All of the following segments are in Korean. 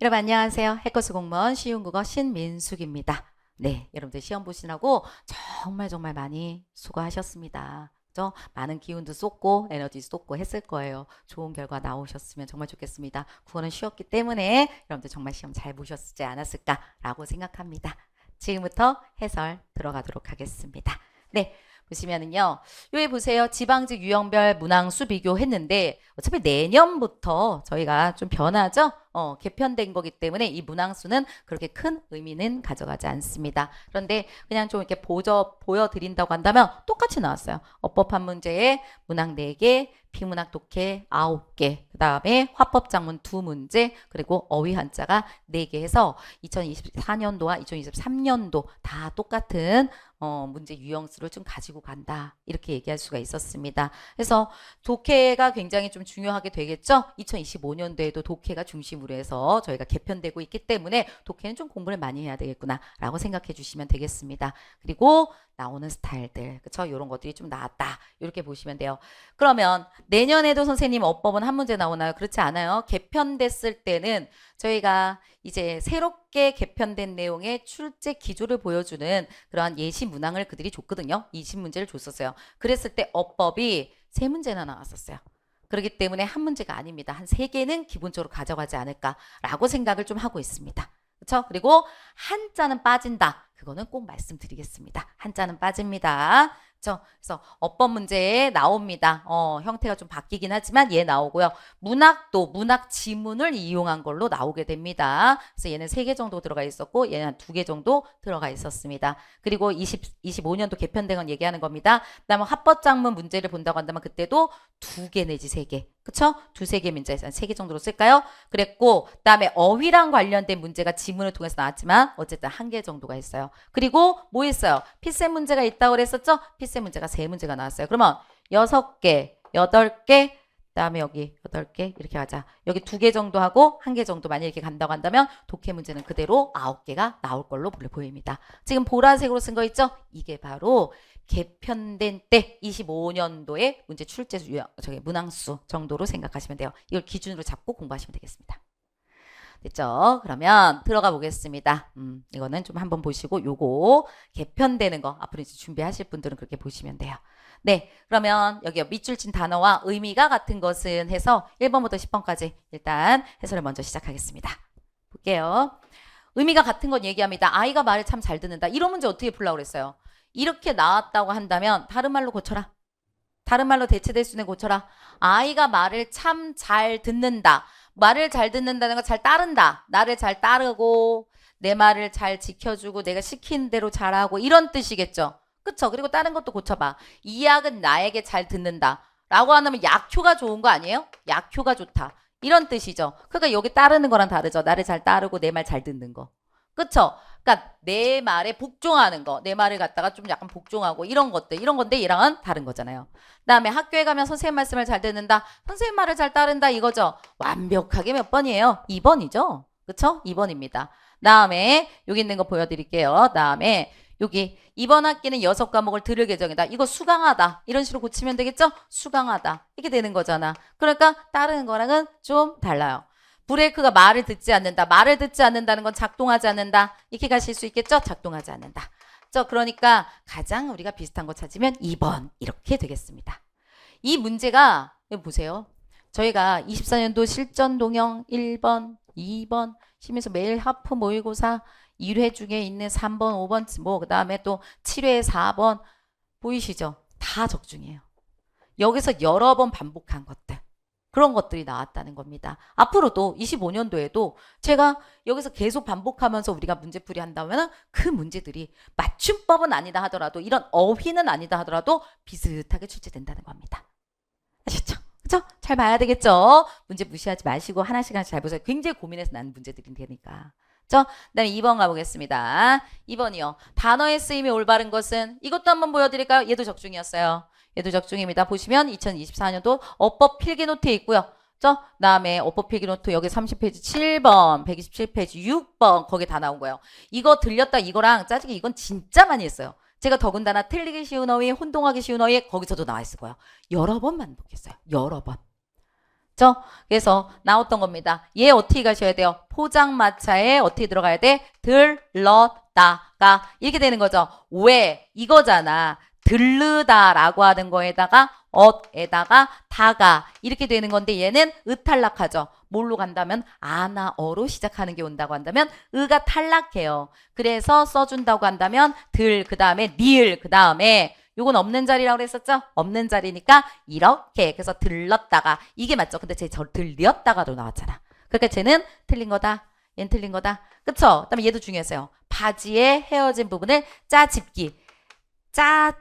여러분 안녕하세요. 해커스 공무원 쉬운 국어 신민숙입니다. 네, 여러분들 시험 보시느라고 정말 많이 수고하셨습니다. 그죠? 많은 기운도 쏟고 에너지 쏟고 했을 거예요. 좋은 결과 나오셨으면 정말 좋겠습니다. 국어는 쉬웠기 때문에 여러분들 정말 시험 잘 보셨지 않았을까라고 생각합니다. 지금부터 해설 들어가도록 하겠습니다. 네. 보시면은요, 여기 보세요. 지방직 유형별 문항수 비교했는데 어차피 내년부터 저희가 좀 변하죠? 개편된 거기 때문에 이 문항수는 그렇게 큰 의미는 가져가지 않습니다. 그런데 그냥 좀 이렇게 보여드린다고 한다면 똑같이 나왔어요. 어법한 문제에 문항 4개, 비문학 독해 9개, 그 다음에 화법작문 2문제, 그리고 어휘 한자가 4개 해서 2024년도와 2023년도 다 똑같은 문제 유형수를 좀 가지고 간다. 이렇게 얘기할 수가 있었습니다. 그래서 독해가 굉장히 좀 중요하게 되겠죠? 2025년도에도 독해가 중심으로 해서 저희가 개편되고 있기 때문에 독해는 좀 공부를 많이 해야 되겠구나 라고 생각해 주시면 되겠습니다. 그리고 나오는 스타일들, 그쵸? 이런 것들이 좀 나왔다. 이렇게 보시면 돼요. 그러면 내년에도 선생님 어법은 한 문제 나오나요? 그렇지 않아요. 개편됐을 때는 저희가 이제 새롭게 개편된 내용의 출제 기조를 보여주는 그러한 예시 문항을 그들이 줬거든요. 20문제를 줬었어요. 그랬을 때 어법이 3문제나 나왔었어요. 그렇기 때문에 한 문제가 아닙니다. 한 3개는 기본적으로 가져가지 않을까라고 생각을 좀 하고 있습니다. 그렇죠? 그리고 한자는 빠진다. 그거는 꼭 말씀드리겠습니다. 한자는 빠집니다. 그렇죠? 그래서 어법 문제에 나옵니다. 형태가 좀 바뀌긴 하지만 얘 나오고요. 문학도 문학 지문을 이용한 걸로 나오게 됩니다. 그래서 얘는 3개 정도 들어가 있었고 얘는 한 2개 정도 들어가 있었습니다. 그리고 25년도 개편된 건 얘기하는 겁니다. 그다음에 합법작문 문제를 본다고 한다면 그때도 2개 내지 3개. 그쵸? 2-3개 문제에서 한 3개 정도로 쓸까요? 그랬고 그다음에 어휘랑 관련된 문제가 지문을 통해서 나왔지만 어쨌든 1개 정도가 있어요. 그리고 뭐 있어요? 필세 문제가 있다고 그랬었죠? 필세 문제가 3문제가 나왔어요. 그러면 6개, 8개, 그다음에 여기 8개 이렇게 하자. 여기 2개 정도 하고 1개 정도 만약 이렇게 간다고 한다면 독해 문제는 그대로 9개가 나올 걸로 보입니다. 지금 보라색으로 쓴 거 있죠? 이게 바로 개편된 때 25년도에 문제 출제 문항수 정도로 생각하시면 돼요. 이걸 기준으로 잡고 공부하시면 되겠습니다. 됐죠? 그러면 들어가 보겠습니다. 이거는 좀 한번 보시고 요거 개편되는 거 앞으로 이제 준비하실 분들은 그렇게 보시면 돼요. 네, 그러면 여기 밑줄 친 단어와 의미가 같은 것은 해서 1번부터 10번까지 일단 해설을 먼저 시작하겠습니다. 볼게요. 의미가 같은 건 얘기합니다. 아이가 말을 참 잘 듣는다. 이런 문제 어떻게 풀라고 그랬어요? 이렇게 나왔다고 한다면 다른 말로 고쳐라. 다른 말로 대체될 수 있는 고쳐라. 아이가 말을 참 잘 듣는다. 말을 잘 듣는다는 건 잘 따른다. 나를 잘 따르고 내 말을 잘 지켜주고 내가 시킨 대로 잘하고 이런 뜻이겠죠. 그쵸? 그리고 다른 것도 고쳐봐. 이 약은 나에게 잘 듣는다. 라고 한다면 약효가 좋은 거 아니에요? 약효가 좋다. 이런 뜻이죠. 그러니까 여기 따르는 거랑 다르죠. 나를 잘 따르고 내 말 잘 듣는 거. 그쵸? 그러니까 내 말에 복종하는 거, 내 말을 갖다가 좀 약간 복종하고 이런 것들, 이런 건데 얘랑은 다른 거잖아요. 그다음에 학교에 가면 선생님 말씀을 잘 듣는다, 선생님 말을 잘 따른다 이거죠. 완벽하게 몇 번이에요? 2번이죠. 그쵸? 2번입니다. 다음에 여기 있는 거 보여드릴게요. 다음에 여기 이번 학기는 6과목을 들을 예정이다. 이거 수강하다. 이런 식으로 고치면 되겠죠? 수강하다. 이렇게 되는 거잖아. 그러니까 따르는 거랑은 좀 달라요. 브레이크가 말을 듣지 않는다. 말을 듣지 않는다는 건 작동하지 않는다. 이렇게 가실 수 있겠죠? 작동하지 않는다. 그러니까 가장 우리가 비슷한 거 찾으면 2번 이렇게 되겠습니다. 이 문제가 여기 보세요. 저희가 24년도 실전 동영 1번, 2번 시면서 매일 하프 모의고사 1회 중에 있는 3번, 5번 뭐 그다음에 또 7회 4번 보이시죠? 다 적중이에요. 여기서 여러 번 반복한 것들. 그런 것들이 나왔다는 겁니다. 앞으로도 25년도에도 제가 여기서 계속 반복하면서 우리가 문제풀이 한다면 그 문제들이 맞춤법은 아니다 하더라도 이런 어휘는 아니다 하더라도 비슷하게 출제된다는 겁니다. 아셨죠? 그렇죠? 잘 봐야 되겠죠? 문제 무시하지 마시고 하나씩 잘 보세요. 굉장히 고민해서 나는 문제들이 되니까. 그렇죠? 그다음에 2번 가보겠습니다. 2번이요. 단어의 쓰임이 올바른 것은 이것도 한번 보여드릴까요? 얘도 적중이었어요. 얘도 적중입니다. 보시면 2024년도 어법 필기노트에 있고요. 다음에 어법 필기노트 여기 30페이지 7번, 127페이지 6번 거기 다 나온 거예요. 이거 들렸다 이거랑 짜증이 이건 진짜 많이 했어요. 제가 더군다나 틀리기 쉬운 어휘, 혼동하기 쉬운 어휘 거기서도 나와 있을 거예요. 여러 번 반복했어요. 여러 번. 그쵸? 그래서 나왔던 겁니다. 얘 어떻게 가셔야 돼요? 포장마차에 어떻게 들어가야 돼? 들렀다가 이렇게 되는 거죠. 왜? 이거잖아. 들르다라고 하는 거에다가 엇에다가 다가 이렇게 되는 건데 얘는 탈락하죠. 뭘로 간다면 아나어로 시작하는 게 온다고 한다면 가 탈락해요. 그래서 써준다고 한다면 그 다음에 리을 그 다음에 요건 없는 자리라고 그랬었죠? 없는 자리니까 이렇게 그래서 들렀다가 이게 맞죠? 근데 쟤 들렸다가도 나왔잖아. 그러니까 쟤는 틀린 거다. 얘는 틀린 거다. 그쵸? 그다음에 얘도 중요했어요. 바지에 헤어진 부분을 짜집기.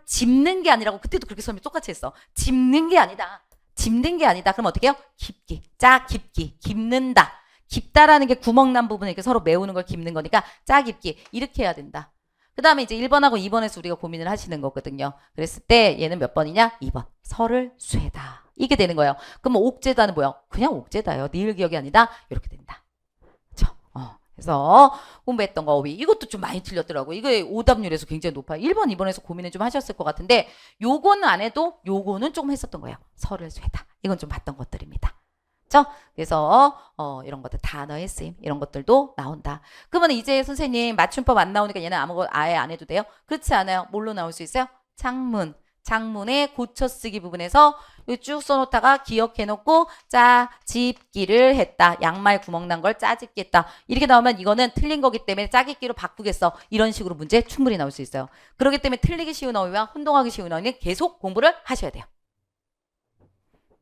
짚는 게 아니라고 그때도 그렇게 설명 똑같이 했어. 짚는 게 아니다. 짚는 게 아니다. 그럼 어떻게 해요? 깊기. 깊기. 깁는다. 깊다라는 게 구멍 난 부분을 이렇게 서로 메우는 걸 깁는 거니까 깊기. 이렇게 해야 된다. 그 다음에 이제 1번하고 2번에서 우리가 고민을 하시는 거거든요. 그랬을 때 얘는 몇 번이냐? 2번. 설을 쇠다. 이게 되는 거예요. 그럼 옥죄다는 뭐야? 그냥 옥죄다요. 니을 기억이 아니다. 이렇게 된다. 그쵸? 그래서 공부했던 거 이것도 좀 많이 틀렸더라고요. 이거 오답률에서 굉장히 높아요. 1번, 2번에서 고민을 좀 하셨을 것 같은데 요거는 안 해도 요거는 조금 했었던 거예요. 설을 쇠다. 이건 좀 봤던 것들입니다. 그렇죠? 그래서 이런 것들 단어의 쓰임 이런 것들도 나온다. 그러면 이제 선생님 맞춤법 안 나오니까 얘는 아무것도 아예 안 해도 돼요? 그렇지 않아요. 뭘로 나올 수 있어요? 장문의 고쳐쓰기 부분에서 쭉 써놓다가 기억해놓고 짜집기를 했다. 양말 구멍 난 걸 짜집기 했다. 이렇게 나오면 이거는 틀린 거기 때문에 짜깁기로 바꾸겠어. 이런 식으로 문제 충분히 나올 수 있어요. 그렇기 때문에 틀리기 쉬운 어휘와 혼동하기 쉬운 어휘는 계속 공부를 하셔야 돼요.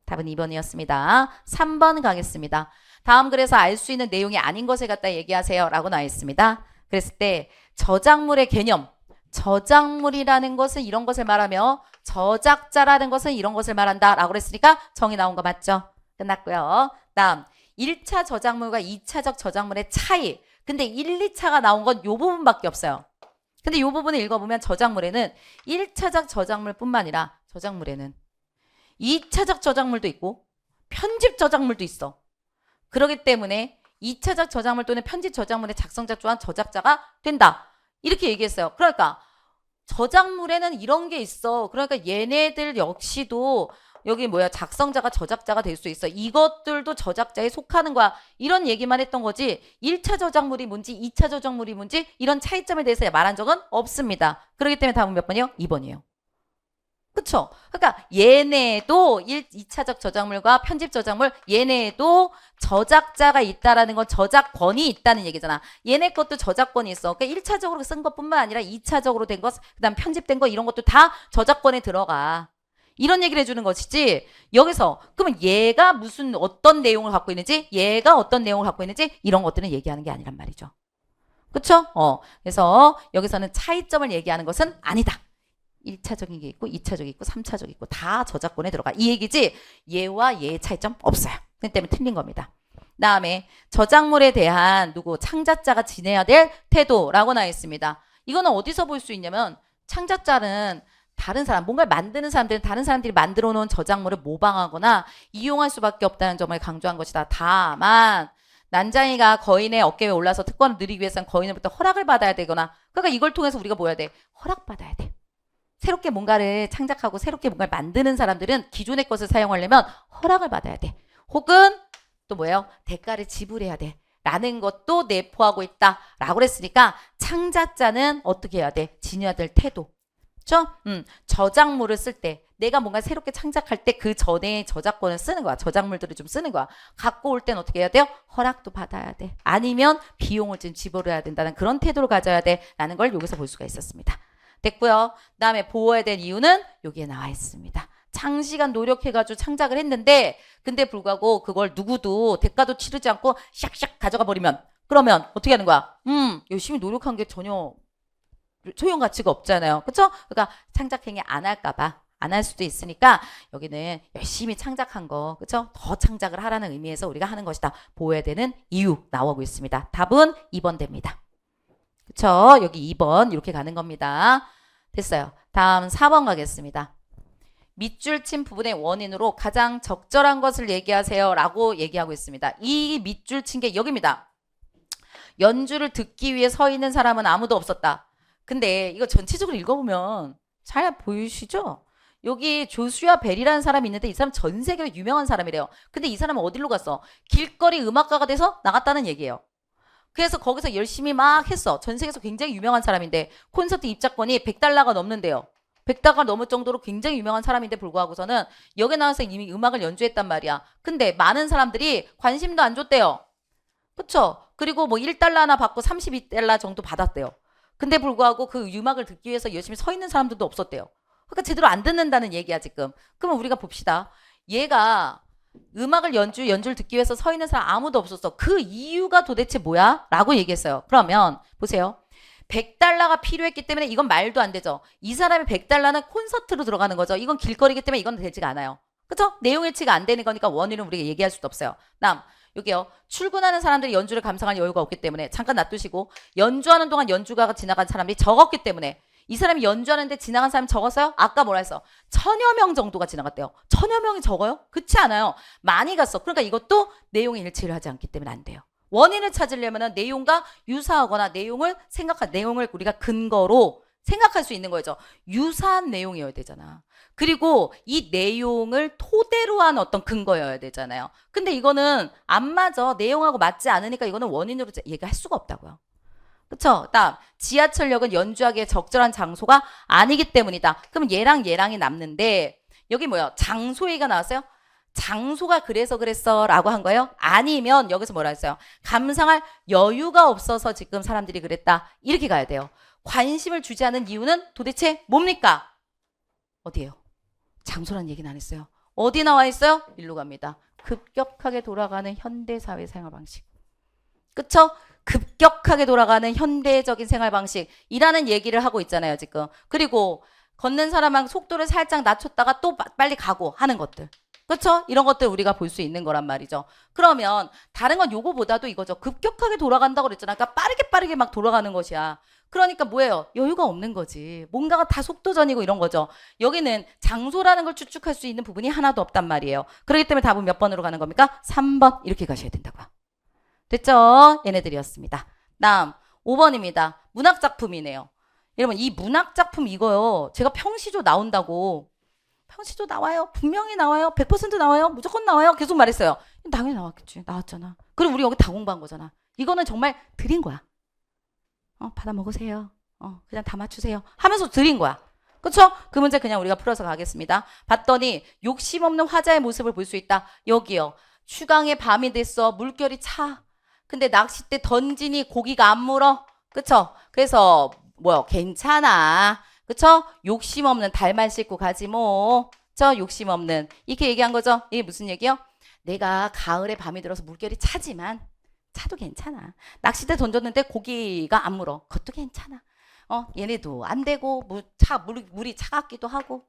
답은 2번이었습니다. 3번 가겠습니다. 다음 글에서 알 수 있는 내용이 아닌 것을 갖다 얘기하세요. 라고 나와 있습니다. 그랬을 때 저작물의 개념. 저작물이라는 것은 이런 것을 말하며 저작자라는 것은 이런 것을 말한다. 라고 그랬으니까 정의 나온 거 맞죠? 끝났고요. 다음 1차 저작물과 2차적 저작물의 차이. 근데 1, 2차가 나온 건 요 부분밖에 없어요. 근데 요 부분을 읽어보면 저작물에는 1차적 저작물뿐만 아니라 저작물에는 2차적 저작물도 있고 편집 저작물도 있어. 그렇기 때문에 2차적 저작물 또는 편집 저작물의 작성자 또한 저작자가 된다. 이렇게 얘기했어요. 그러니까 저작물에는 이런 게 있어. 그러니까 얘네들 역시도 여기 작성자가 저작자가 될 수 있어. 이것들도 저작자에 속하는 거야. 이런 얘기만 했던 거지 1차 저작물이 뭔지 2차 저작물이 뭔지 이런 차이점에 대해서 말한 적은 없습니다. 그렇기 때문에 답은 몇 번이요? 2번이에요. 그쵸? 그러니까 얘네도 2차적 저작물과 편집 저작물 얘네도 저작자가 있다라는 건 저작권이 있다는 얘기잖아. 얘네 것도 저작권이 있어. 그러니까 1차적으로 쓴 것뿐만 아니라 2차적으로 된 것, 그다음 편집된 거 이런 것도 다 저작권에 들어가. 이런 얘기를 해주는 것이지 여기서 그러면 얘가 무슨 어떤 내용을 갖고 있는지 얘가 어떤 내용을 갖고 있는지 이런 것들은 얘기하는 게 아니란 말이죠. 그쵸? 그래서 여기서는 차이점을 얘기하는 것은 아니다. 1차적인 게 있고 2차적이 있고 3차적이 있고 다 저작권에 들어가. 이 얘기지 얘와 얘의 차이점 없어요. 그렇기 때문에 틀린 겁니다. 다음에 저작물에 대한 창작자가 지내야 될 태도라고 나와 있습니다. 이거는 어디서 볼 수 있냐면 창작자는 다른 사람, 뭔가를 만드는 사람들은 다른 사람들이 만들어 놓은 저작물을 모방하거나 이용할 수밖에 없다는 점을 강조한 것이다. 다만 난장이가 거인의 어깨에 올라서 특권을 누리기 위해서는 거인으로부터 허락을 받아야 되거나 그러니까 이걸 통해서 우리가 뭐 해야 돼? 허락받아야 돼. 새롭게 뭔가를 창작하고 새롭게 뭔가를 만드는 사람들은 기존의 것을 사용하려면 허락을 받아야 돼. 혹은 또 대가를 지불해야 돼. 라는 것도 내포하고 있다. 라고 그랬으니까 창작자는 어떻게 해야 돼? 지녀야 될 태도. 그렇죠? 저작물을 쓸 때 내가 뭔가 새롭게 창작할 때 그 전에 저작권을 쓰는 거야. 저작물들을 좀 쓰는 거야. 갖고 올 땐 어떻게 해야 돼요? 허락도 받아야 돼. 아니면 비용을 좀 지불해야 된다는 그런 태도를 가져야 돼. 라는 걸 여기서 볼 수가 있었습니다. 됐고요. 그 다음에 보호해야 될 이유는 여기에 나와 있습니다. 장시간 노력해가지고 창작을 했는데 근데 불구하고 그걸 누구도 대가도 치르지 않고 샥샥 가져가 버리면 그러면 어떻게 하는 거야? 열심히 노력한 게 전혀 소용 가치가 없잖아요. 그렇죠? 그러니까 창작행위 안 할까 봐. 안 할 수도 있으니까 여기는 열심히 창작한 거 그렇죠? 더 창작을 하라는 의미에서 우리가 하는 것이다. 보호해야 되는 이유 나오고 있습니다. 답은 2번 됩니다. 그쵸? 여기 2번 이렇게 가는 겁니다. 됐어요. 다음 4번 가겠습니다. 밑줄 친 부분의 원인으로 가장 적절한 것을 얘기하세요 라고 얘기하고 있습니다. 이 밑줄 친 게 여기입니다. 연주를 듣기 위해 서 있는 사람은 아무도 없었다. 근데 이거 전체적으로 읽어보면 잘 보이시죠? 여기 조슈아 벨이라는 사람이 있는데 이 사람 전 세계로 유명한 사람이래요. 근데 이 사람은 어디로 갔어? 길거리 음악가가 돼서 나갔다는 얘기예요. 그래서 거기서 열심히 막 했어. 전 세계에서 굉장히 유명한 사람인데 콘서트 입장권이 $100가 넘는데요. $100가 넘을 정도로 굉장히 유명한 사람인데 불구하고서는 여기 나와서 이미 음악을 연주했단 말이야. 근데 많은 사람들이 관심도 안 줬대요. 그쵸? 그리고 뭐 $1나 받고 $32 정도 받았대요. 근데 불구하고 그 음악을 듣기 위해서 열심히 서 있는 사람들도 없었대요. 그러니까 제대로 안 듣는다는 얘기야 지금. 그러면 우리가 봅시다. 얘가 음악을 연주를 듣기 위해서 서 있는 사람 아무도 없었어. 그 이유가 도대체 뭐야? 라고 얘기했어요. 그러면 보세요. $100가 필요했기 때문에 이건 말도 안 되죠. 이 사람의 $100는 콘서트로 들어가는 거죠. 이건 길거리이기 때문에 이건 되지가 않아요. 그쵸? 내용 일치가 안 되는 거니까 원인은 우리가 얘기할 수도 없어요. 여기요. 출근하는 사람들이 연주를 감상할 여유가 없기 때문에 잠깐 놔두시고 연주하는 동안 연주가가 지나간 사람들이 적었기 때문에 이 사람이 연주하는데 지나간 사람이 적었어요? 아까 뭐라 했어? 1000여 명 정도가 지나갔대요. 1000여 명이 적어요? 그렇지 않아요. 많이 갔어. 그러니까 이것도 내용이 일치를 하지 않기 때문에 안 돼요. 원인을 찾으려면 내용과 유사하거나 내용을 우리가 근거로 생각할 수 있는 거죠. 유사한 내용이어야 되잖아. 그리고 이 내용을 토대로 한 어떤 근거여야 되잖아요. 근데 이거는 안 맞아. 내용하고 맞지 않으니까 이거는 원인으로 얘기할 수가 없다고요. 그쵸? 다음 지하철역은 연주하기에 적절한 장소가 아니기 때문이다. 그럼 얘랑이 남는데 여기 뭐야? 장소 얘기가 나왔어요? 장소가 그래서 그랬어 라고 한 거예요? 아니면 여기서 뭐라 했어요? 감상할 여유가 없어서 지금 사람들이 그랬다. 이렇게 가야 돼요. 관심을 주지 않은 이유는 도대체 뭡니까? 어디예요? 장소라는 얘기는 안 했어요. 어디 나와 있어요? 일로 갑니다. 급격하게 돌아가는 현대사회 생활 방식. 그쵸? 급격하게 돌아가는 현대적인 생활 방식이라는 얘기를 하고 있잖아요, 지금. 그리고 걷는 사람은 속도를 살짝 낮췄다가 또 빨리 가고 하는 것들. 그렇죠? 이런 것들 우리가 볼 수 있는 거란 말이죠. 그러면 다른 건 요거보다도 이거죠. 급격하게 돌아간다고 그랬잖아. 그러니까 빠르게 막 돌아가는 것이야. 그러니까 뭐예요? 여유가 없는 거지. 뭔가가 다 속도전이고 이런 거죠. 여기는 장소라는 걸 추측할 수 있는 부분이 하나도 없단 말이에요. 그렇기 때문에 답은 몇 번으로 가는 겁니까? 3번 이렇게 가셔야 된다고요. 됐죠? 얘네들이었습니다. 다음 5번입니다. 문학작품이네요. 여러분 이 문학작품 이거요. 제가 평시조 나온다고 평시조 나와요. 분명히 나와요. 100% 나와요. 무조건 나와요. 계속 말했어요. 당연히 나왔겠지. 나왔잖아. 그럼 우리 여기 다 공부한 거잖아. 이거는 정말 드린 거야. 받아 먹으세요. 그냥 다 맞추세요. 하면서 드린 거야. 그쵸? 그 문제 그냥 우리가 풀어서 가겠습니다. 봤더니 욕심 없는 화자의 모습을 볼 수 있다. 여기요. 추강의 밤이 됐어. 물결이 차. 근데 낚싯대 던지니 고기가 안 물어. 그쵸? 그래서 뭐요? 괜찮아. 그쵸? 욕심 없는 달만 씻고 가지 뭐. 욕심 없는. 이렇게 얘기한 거죠? 이게 무슨 얘기요? 내가 가을에 밤이 들어서 물결이 차지만 차도 괜찮아. 낚싯대 던졌는데 고기가 안 물어. 그것도 괜찮아. 얘네도 안 되고 물이 차갑기도 하고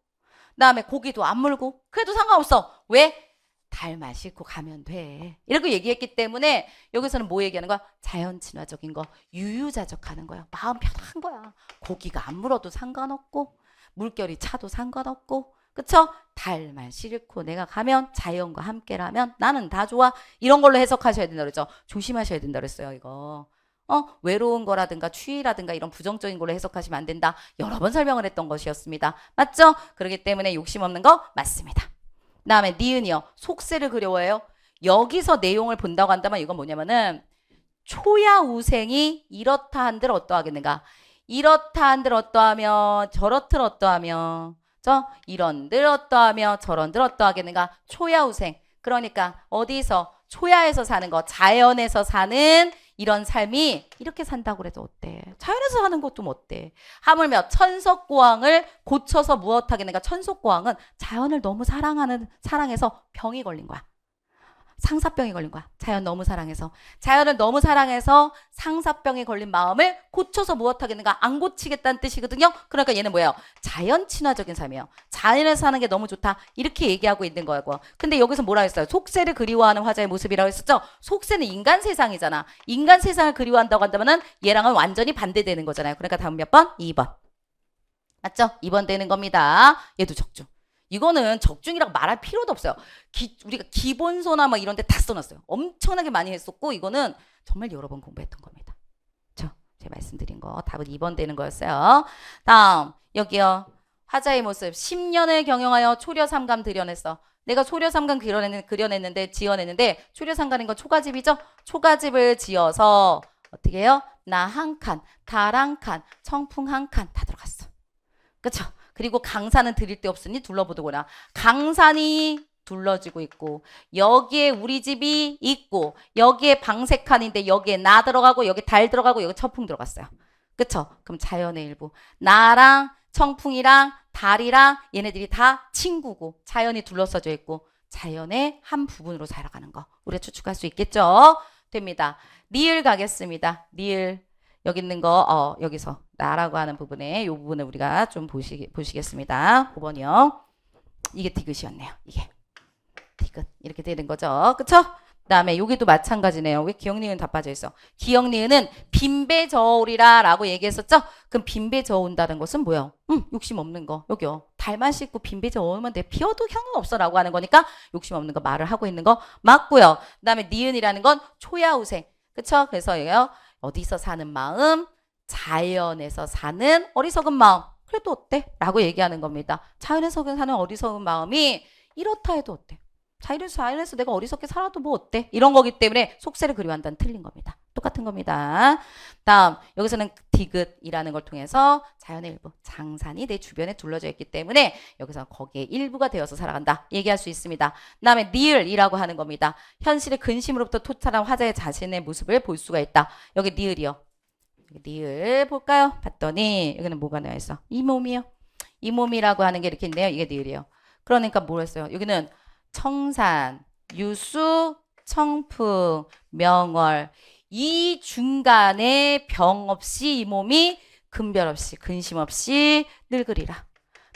그다음에 고기도 안 물고 그래도 상관없어. 왜? 달만 싣고 가면 돼. 이렇게 얘기했기 때문에 여기서는 뭐 얘기하는 거야? 자연 친화적인 거, 유유자적하는 거야. 마음 편한 거야. 고기가 안 물어도 상관없고 물결이 차도 상관없고 그쵸? 달만 싣고 내가 가면 자연과 함께라면 나는 다 좋아. 이런 걸로 해석하셔야 된다 그랬죠. 조심하셔야 된다 그랬어요. 이거. 외로운 거라든가 추위라든가 이런 부정적인 걸로 해석하시면 안 된다. 여러 번 설명을 했던 것이었습니다. 맞죠? 그렇기 때문에 욕심 없는 거 맞습니다. 다음에 니은이요. 속세를 그려워요. 여기서 내용을 본다고 한다면 이건 뭐냐면은 초야우생이 이렇다 한들 어떠하겠는가. 이렇다 한들 어떠하며 저렇들 어떠하며 이런들 어떠하며 저런들 어떠하겠는가. 초야우생. 그러니까 어디서 초야에서 사는 거 자연에서 사는 이런 삶이 이렇게 산다고 그래도 어때? 자연에서 사는 것도 뭐 어때? 하물며 천석고왕을 고쳐서 무엇하겠는가? 천석고왕은 자연을 너무 사랑해서 병이 걸린 거야. 상사병이 걸린 거야. 자연 너무 사랑해서. 자연을 너무 사랑해서 상사병이 걸린 마음을 고쳐서 무엇하겠는가? 안 고치겠다는 뜻이거든요. 그러니까 얘는 뭐예요? 자연 친화적인 삶이에요. 자연에서 사는 게 너무 좋다. 이렇게 얘기하고 있는 거고. 근데 여기서 뭐라 했어요? 속세를 그리워하는 화자의 모습이라고 했었죠? 속세는 인간 세상이잖아. 인간 세상을 그리워한다고 한다면은 얘랑은 완전히 반대되는 거잖아요. 그러니까 다음 몇 번? 2번. 맞죠? 2번 되는 겁니다. 얘도 적중. 이거는 적중이라고 말할 필요도 없어요. 우리가 기본서나 막 이런 데 다 써놨어요. 엄청나게 많이 했었고 이거는 정말 여러 번 공부했던 겁니다. 제가 말씀드린 거 답은 2번 되는 거였어요. 다음 여기요. 화자의 모습. 10년을 경영하여 초려삼감 드려냈어. 내가 초려삼감 그려냈는데 지어냈는데 초려삼감인 건 초가집이죠. 초가집을 지어서 어떻게 해요? 나 한 칸, 달 한 칸, 청풍 한 칸 다 들어갔어. 그쵸? 그리고 강산은 드릴 데 없으니 둘러보더구나. 강산이 둘러지고 있고 여기에 우리 집이 있고 여기에 방색칸인데 여기에 나 들어가고 여기 달 들어가고 여기 청풍 들어갔어요. 그쵸? 그럼 자연의 일부. 나랑 청풍이랑 달이랑 얘네들이 다 친구고 자연이 둘러싸져 있고 자연의 한 부분으로 살아가는 거 우리가 추측할 수 있겠죠? 됩니다. 니을 가겠습니다. 니을 여기 있는 거 여기서 나라고 하는 부분에 이 부분을 우리가 좀 보시겠습니다. 5번이요. 이게 디귿이었네요. 이게 디귿 이렇게 되는 거죠. 그쵸? 그다음에 여기도 마찬가지네요. 왜 기역니은 다 빠져있어? 기역니은은 빈배저울이라 라고 얘기했었죠? 그럼 빈배저온다는 것은 뭐예요? 욕심 없는 거. 여기요. 달만 씻고 빈배저으면 돼. 피어도 향은 없어 라고 하는 거니까 욕심 없는 거 말을 하고 있는 거 맞고요. 그다음에 니은이라는 건 초야우생. 그쵸? 그래서 이게요. 어디서 사는 마음? 자연에서 사는 어리석은 마음. 그래도 어때? 라고 얘기하는 겁니다. 자연에서 사는 어리석은 마음이 이렇다 해도 어때? 자연에서 내가 어리석게 살아도 뭐 어때? 이런 거기 때문에 속세를 그리워한다는 틀린 겁니다. 똑같은 겁니다. 다음 여기서는 디귿이라는 걸 통해서 자연의 일부 장산이 내 주변에 둘러져 있기 때문에 여기서 거기에 일부가 되어서 살아간다 얘기할 수 있습니다. 그다음에 니을이라고 하는 겁니다. 현실의 근심으로부터 토탈한 화자의 자신의 모습을 볼 수가 있다. 여기 니을이요. 니을 볼까요? 봤더니 여기는 뭐가 나와 있어? 이 몸이요. 이 몸이라고 하는 게 이렇게 있네요. 이게 니을이요. 그러니까 뭘 했어요? 여기는 청산, 유수, 청풍, 명월 이 중간에 병 없이 이 몸이 근별 없이 근심 없이 늙으리라.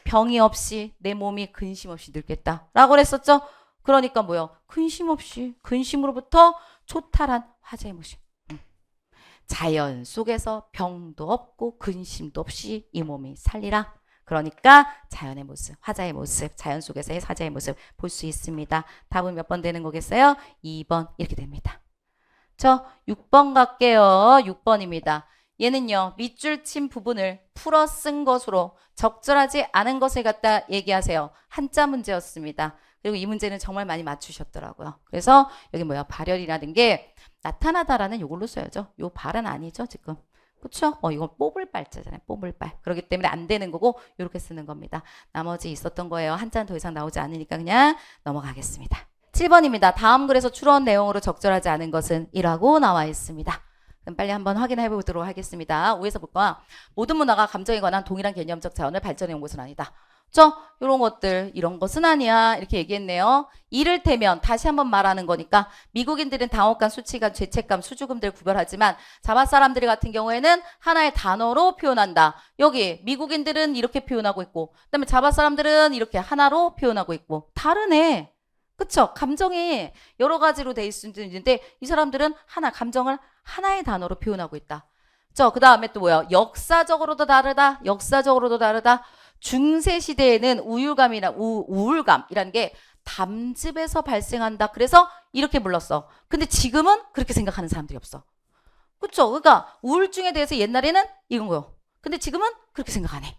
병이 없이 내 몸이 근심 없이 늙겠다 라고 그랬었죠. 그러니까 뭐요? 근심 없이 근심으로부터 초탈한 화자의 모습. 자연 속에서 병도 없고 근심도 없이 이 몸이 살리라. 그러니까 자연의 모습, 화자의 모습, 자연 속에서의 화자의 모습 볼 수 있습니다. 답은 몇 번 되는 거겠어요? 2번 이렇게 됩니다. 저 6번 갈게요. 6번입니다. 얘는요. 밑줄 친 부분을 풀어 쓴 것으로 적절하지 않은 것을 갖다 얘기하세요. 한자 문제였습니다. 그리고 이 문제는 정말 많이 맞추셨더라고요. 그래서 여기 뭐야? 발열이라는 게 나타나다라는 요걸로 써야죠. 요 발은 아니죠 지금. 그쵸? 이건 뽑을 발자잖아요. 뽑을 발. 그렇기 때문에 안 되는 거고 이렇게 쓰는 겁니다. 나머지 있었던 거예요. 한자는 더 이상 나오지 않으니까 그냥 넘어가겠습니다. 7번입니다. 다음 글에서 추러온 내용으로 적절하지 않은 것은 이라고 나와 있습니다. 그럼 빨리 한번 확인해 보도록 하겠습니다. 5에서 볼까? 모든 문화가 감정에 관한 동일한 개념적 자원을 발전해 온 것은 아니다. 이런 것들 이런 것은 아니야 이렇게 얘기했네요. 이를테면 다시 한번 말하는 거니까 미국인들은 당혹감, 수치감, 죄책감, 수줍음들 구별하지만 자바 사람들 같은 경우에는 하나의 단어로 표현한다. 여기 미국인들은 이렇게 표현하고 있고 그다음에 자바 사람들은 이렇게 하나로 표현하고 있고 다르네. 그쵸? 감정이 여러 가지로 돼 있는데 이 사람들은 감정을 하나의 단어로 표현하고 있다. 그 다음에 또 뭐야? 역사적으로도 다르다. 역사적으로도 다르다. 중세시대에는 우울감이라는 게 담즙에서 발생한다. 그래서 이렇게 불렀어. 근데 지금은 그렇게 생각하는 사람들이 없어. 그쵸? 그러니까 우울증에 대해서 옛날에는 이건 거요. 근데 지금은 그렇게 생각 안 해.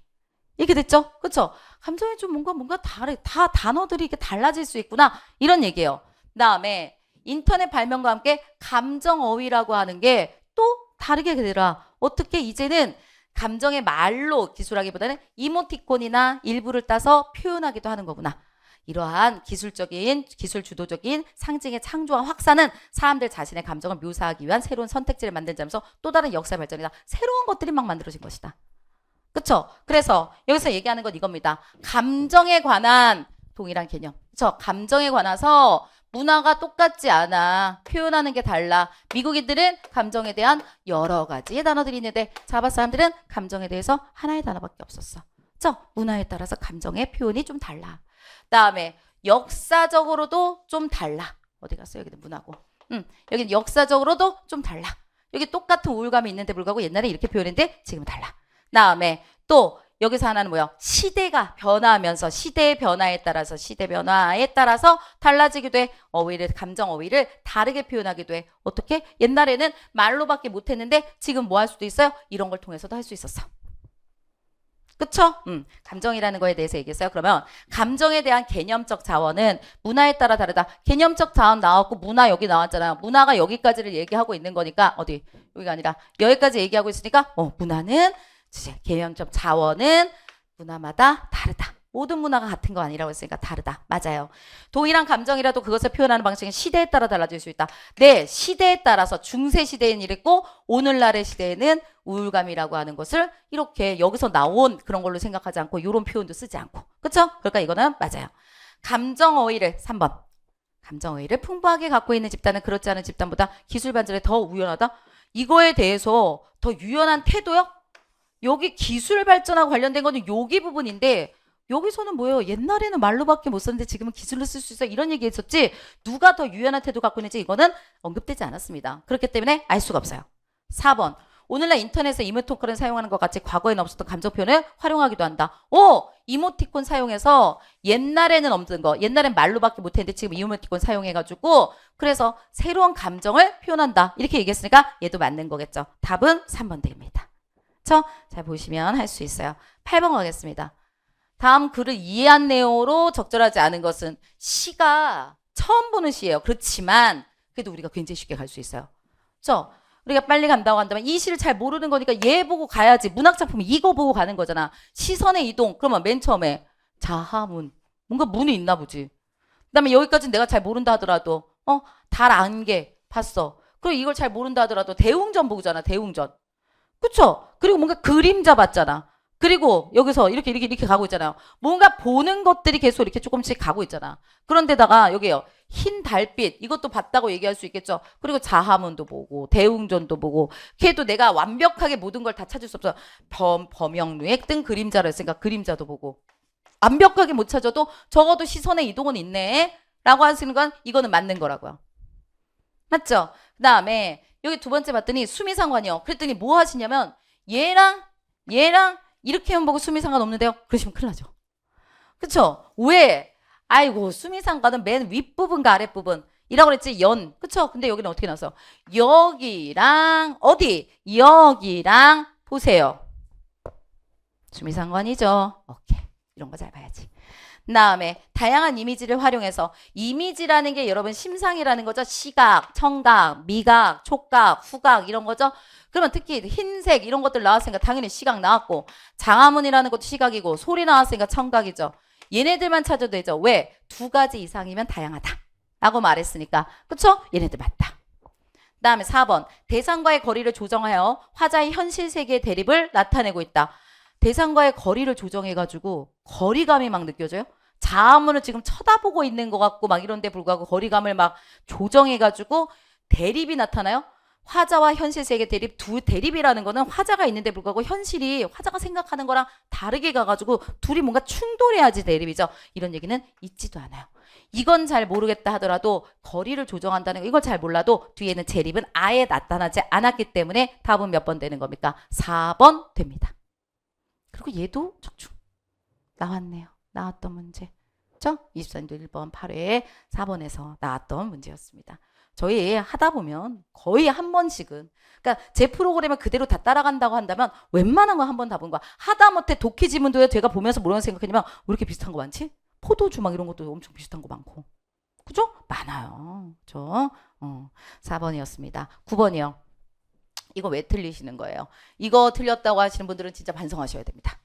이렇게 됐죠? 그쵸? 감정이 좀 뭔가 다 단어들이 이렇게 달라질 수 있구나. 이런 얘기예요. 그 다음에 인터넷 발명과 함께 감정어휘라고 하는 게 또 다르게 되더라. 어떻게 이제는 감정의 말로 기술하기보다는 이모티콘이나 일부를 따서 표현하기도 하는 거구나. 이러한 기술 주도적인 상징의 창조와 확산은 사람들 자신의 감정을 묘사하기 위한 새로운 선택지를 만들자면서 또 다른 역사 발전이다. 새로운 것들이 막 만들어진 것이다. 그쵸? 그래서 여기서 얘기하는 건 이겁니다. 감정에 관한 동일한 개념. 그쵸? 감정에 관해서 문화가 똑같지 않아. 표현하는 게 달라. 미국인들은 감정에 대한 여러 가지의 단어들이 있는데 자바 사람들은 감정에 대해서 하나의 단어밖에 없었어. 그쵸? 문화에 따라서 감정의 표현이 좀 달라. 그다음에 역사적으로도 좀 달라. 어디 갔어? 여기는 문화고. 여기는 역사적으로도 좀 달라. 여기 똑같은 우울감이 있는데 불구하고 옛날에 이렇게 표현했는데 지금은 달라. 그다음에 또 여기서 하나는 뭐야? 시대가 변화하면서 시대의 변화에 따라서 달라지기도 해. 감정 어휘를 다르게 표현하기도 해. 어떻게? 옛날에는 말로밖에 못했는데 지금 뭐 할 수도 있어요? 이런 걸 통해서도 할 수 있었어. 그쵸? 감정이라는 거에 대해서 얘기했어요. 그러면 감정에 대한 개념적 자원은 문화에 따라 다르다. 개념적 자원 나왔고 문화 여기 나왔잖아요. 문화가 여기까지를 얘기하고 있는 거니까 어디? 여기가 아니라 여기까지 얘기하고 있으니까 문화는 개념적 자원은 문화마다 다르다. 모든 문화가 같은 거 아니라고 했으니까 다르다. 맞아요. 동일한 감정이라도 그것을 표현하는 방식은 시대에 따라 달라질 수 있다. 네, 시대에 따라서 중세 시대에는 이랬고 오늘날의 시대에는 우울감이라고 하는 것을 이렇게 여기서 나온 그런 걸로 생각하지 않고 이런 표현도 쓰지 않고. 그쵸? 그러니까 이거는 맞아요. 감정어휘를 3번. 감정어휘를 풍부하게 갖고 있는 집단은 그렇지 않은 집단보다 기술 발전에 더 우연하다. 이거에 대해서 더 유연한 태도요? 여기 기술 발전하고 관련된 거는 여기 부분인데 여기서는 뭐예요? 옛날에는 말로밖에 못 썼는데 지금은 기술로 쓸 수 있어. 이런 얘기 했었지. 누가 더 유연한 태도 갖고 있는지 이거는 언급되지 않았습니다. 그렇기 때문에 알 수가 없어요. 4번. 오늘날 인터넷에 이모티콘을 사용하는 것 같이 과거에는 없었던 감정 표현을 활용하기도 한다. 이모티콘 사용해서 옛날에는 없는 거. 옛날엔 말로밖에 못했는데 지금 이모티콘 사용해가지고 그래서 새로운 감정을 표현한다. 이렇게 얘기했으니까 얘도 맞는 거겠죠. 답은 3번 됩니다. 자 보시면 할 수 있어요. 8번 가겠습니다. 다음 글을 이해한 내용으로 적절하지 않은 것은 시가 처음 보는 시예요. 그렇지만 그래도 우리가 굉장히 쉽게 갈 수 있어요. 그렇죠? 우리가 빨리 간다고 한다면 이 시를 잘 모르는 거니까 얘 보고 가야지. 문학작품은 이거 보고 가는 거잖아. 시선의 이동. 그러면 맨 처음에 자하문. 뭔가 문이 있나 보지. 그 다음에 여기까지는 내가 잘 모른다 하더라도 달 안개 봤어. 그리고 이걸 잘 모른다 하더라도 대웅전 보잖아. 대웅전. 그쵸? 그리고 뭔가 그림자 봤잖아. 그리고 여기서 이렇게 가고 있잖아요. 뭔가 보는 것들이 계속 이렇게 조금씩 가고 있잖아. 그런데다가 여기요. 흰 달빛 이것도 봤다고 얘기할 수 있겠죠. 그리고 자하문도 보고 대웅전도 보고 걔도 내가 완벽하게 모든 걸 다 찾을 수 없어. 범영루액 등 그림자를 했으니까 그림자도 보고 완벽하게 못 찾아도 적어도 시선의 이동은 있네 라고 하시는 건 이거는 맞는 거라고요. 맞죠? 그 다음에 여기 두 번째 봤더니 수미상관이요. 그랬더니 뭐 하시냐면 얘랑 이렇게만 보고 수미상관 없는데요. 그러시면 큰일 나죠. 그쵸? 왜? 아이고 수미상관은 맨 윗부분과 아랫부분 이라고 그랬지. 연. 그쵸? 근데 여기는 어떻게 나왔어? 여기랑 어디? 여기랑 보세요. 수미상관이죠. 오케이. 이런 거 잘 봐야지. 다음에 다양한 이미지를 활용해서 이미지라는 게 여러분 심상이라는 거죠. 시각, 청각, 미각, 촉각, 후각 이런 거죠. 그러면 특히 흰색 이런 것들 나왔으니까 당연히 시각 나왔고 장화문이라는 것도 시각이고 소리 나왔으니까 청각이죠. 얘네들만 찾아도 되죠. 왜? 두 가지 이상이면 다양하다 라고 말했으니까. 그쵸? 얘네들 맞다. 그 다음에 4번 대상과의 거리를 조정하여 화자의 현실 세계의 대립을 나타내고 있다. 대상과의 거리를 조정해가지고 거리감이 막 느껴져요. 자아문을 지금 쳐다보고 있는 것 같고 막 이런데 불구하고 거리감을 막 조정해가지고 대립이 나타나요. 화자와 현실 세계 대립, 두 대립이라는 거는 화자가 있는데 불구하고 현실이 화자가 생각하는 거랑 다르게 가가지고 둘이 뭔가 충돌해야지 대립이죠. 이런 얘기는 있지도 않아요. 이건 잘 모르겠다 하더라도 거리를 조정한다는 거 이걸 잘 몰라도 뒤에는 대립은 아예 나타나지 않았기 때문에 답은 몇 번 되는 겁니까? 4번 됩니다. 그리고 얘도 척추 나왔네요. 나왔던 문제. 그렇죠? 24년도 1번 8회 4번에서 나왔던 문제였습니다. 저희 하다 보면 거의 한 번씩은 그러니까 제 프로그램을 그대로 다 따라간다고 한다면 웬만한 거 한 번 다 본 거야. 하다못해 독해 지문도 제가 보면서 뭐라고 생각하냐면 왜 이렇게 비슷한 거 많지? 포도주 막 이런 것도 엄청 비슷한 거 많고. 그죠? 많아요. 그죠? 4번이었습니다. 9번이요. 이거 왜 틀리시는 거예요? 이거 틀렸다고 하시는 분들은 진짜 반성하셔야 됩니다.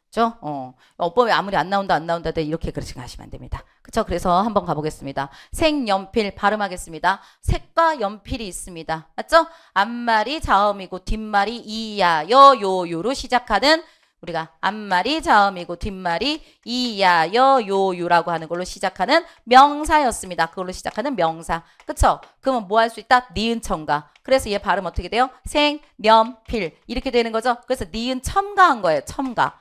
그죠? 어법에 아무리 안 나온다 이렇게 그렇게 하시면 안 됩니다. 그쵸? 그래서 한번 가보겠습니다. 색연필 발음하겠습니다. 색과 연필이 있습니다. 맞죠? 앞말이 자음이고 뒷말이 이야 여요요로 시작하는 우리가 앞말이 자음이고 뒷말이 이야 여요요라고 하는 걸로 시작하는 명사였습니다. 그걸로 시작하는 명사. 그쵸? 그러면 뭐 할 수 있다? 니은 첨가. 그래서 얘 발음 어떻게 돼요? 색연필 이렇게 되는 거죠. 그래서 니은 첨가한 거예요. 첨가.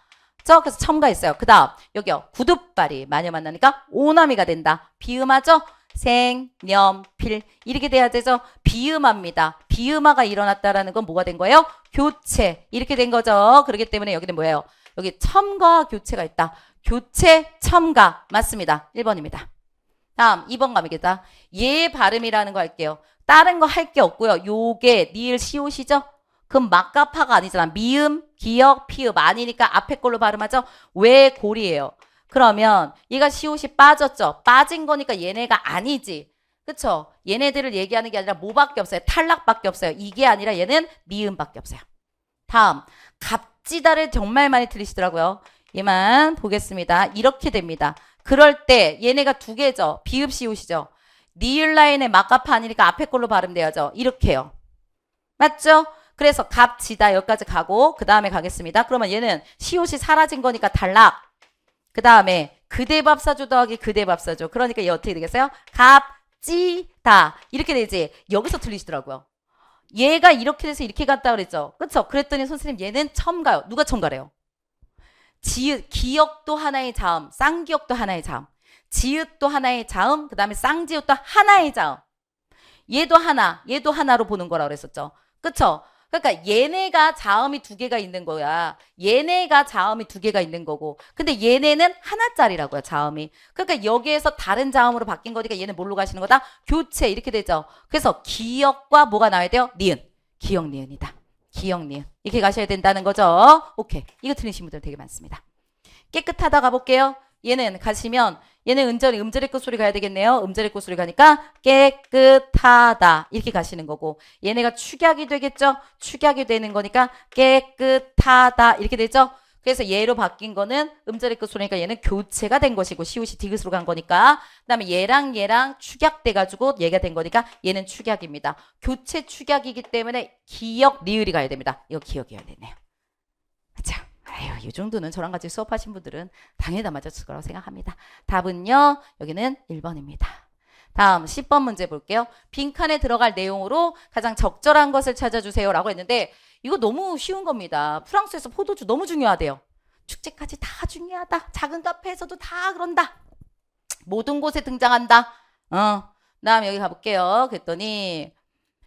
그래서 첨가했어요. 그 다음 여기요. 구둣발이 마녀 만나니까 오나미가 된다. 비음하죠? 생념필 이렇게 돼야 되죠. 비음합니다. 비음화가 일어났다라는 건 뭐가 된 거예요? 교체 이렇게 된 거죠. 그렇기 때문에 여기는 뭐예요? 여기 첨가와 교체가 있다. 교체 첨가 맞습니다. 1번입니다. 다음 2번 가입니다. 얘 발음이라는 거 할게요. 다른 거 할 게 없고요. 요게 니을 시옷이죠. 그럼 막가파가 아니잖아. 미음, 기역, 피읍 아니니까 앞에 걸로 발음하죠. 왜 골이에요? 그러면 얘가 시옷이 빠졌죠. 빠진 거니까 얘네가 아니지. 그쵸? 얘네들을 얘기하는 게 아니라 뭐밖에 없어요? 탈락밖에 없어요. 이게 아니라 얘는 미음밖에 없어요. 다음, 갑지다를 정말 많이 들리시더라고요. 얘만 보겠습니다. 이렇게 됩니다. 그럴 때 얘네가 두 개죠. 비읍 시옷이죠. 니을 라인에 막가파 아니니까 앞에 걸로 발음돼야죠. 이렇게요. 맞죠? 그래서 갑지다 여기까지 가고 그 다음에 가겠습니다. 그러면 얘는 시옷이 사라진 거니까 탈락. 그 다음에 그대밥사조 더하기 그대밥사조. 그러니까 얘 어떻게 되겠어요? 갑지다 이렇게 되지. 여기서 틀리시더라고요. 얘가 이렇게 돼서 이렇게 갔다 그랬죠. 그쵸? 그랬더니 선생님 얘는 첨가요. 누가 첨가래요? 지읒, 기역도 하나의 자음, 쌍기역도 하나의 자음, 지읒도 하나의 자음, 그 다음에 쌍지읒도 하나의 자음. 얘도 하나, 얘도 하나로 보는 거라고 그랬었죠. 그쵸? 그러니까 얘네가 자음이 두 개가 있는 거야. 얘네가 자음이 두 개가 있는 거고. 근데 얘네는 하나짜리라고요, 자음이. 그러니까 여기에서 다른 자음으로 바뀐 거니까 얘는 뭘로 가시는 거다? 교체 이렇게 되죠. 그래서 기역과 뭐가 나와야 돼요? 니은. 기역, 니은이다. 기역, 니은. 이렇게 가셔야 된다는 거죠. 오케이. 이거 틀리신 분들 되게 많습니다. 깨끗하다 가볼게요. 얘는 가시면 얘는 음절의 끝소리 가야 되겠네요. 음절의 끝소리 가니까 깨끗하다 이렇게 가시는 거고 얘네가 축약이 되겠죠. 축약이 되는 거니까 깨끗하다 이렇게 되죠. 그래서 얘로 바뀐 거는 음절의 끝소리니까 얘는 교체가 된 것이고 시옷이 디귿으로 간 거니까 그 다음에 얘랑 축약돼 가지고 얘가 된 거니까 얘는 축약입니다. 교체 축약이기 때문에 기역 리을이 가야 됩니다. 이거 기억이어야 되네요. 자. 아유, 이 정도는 저랑 같이 수업하신 분들은 당연히 다 맞았을 거라고 생각합니다. 답은요, 여기는 1번입니다. 다음 10번 문제 볼게요. 빈칸에 들어갈 내용으로 가장 적절한 것을 찾아주세요 라고 했는데 이거 너무 쉬운 겁니다. 프랑스에서 포도주 너무 중요하대요. 축제까지 다 중요하다. 작은 카페에서도 다 그런다. 모든 곳에 등장한다. 다음 여기 가볼게요. 그랬더니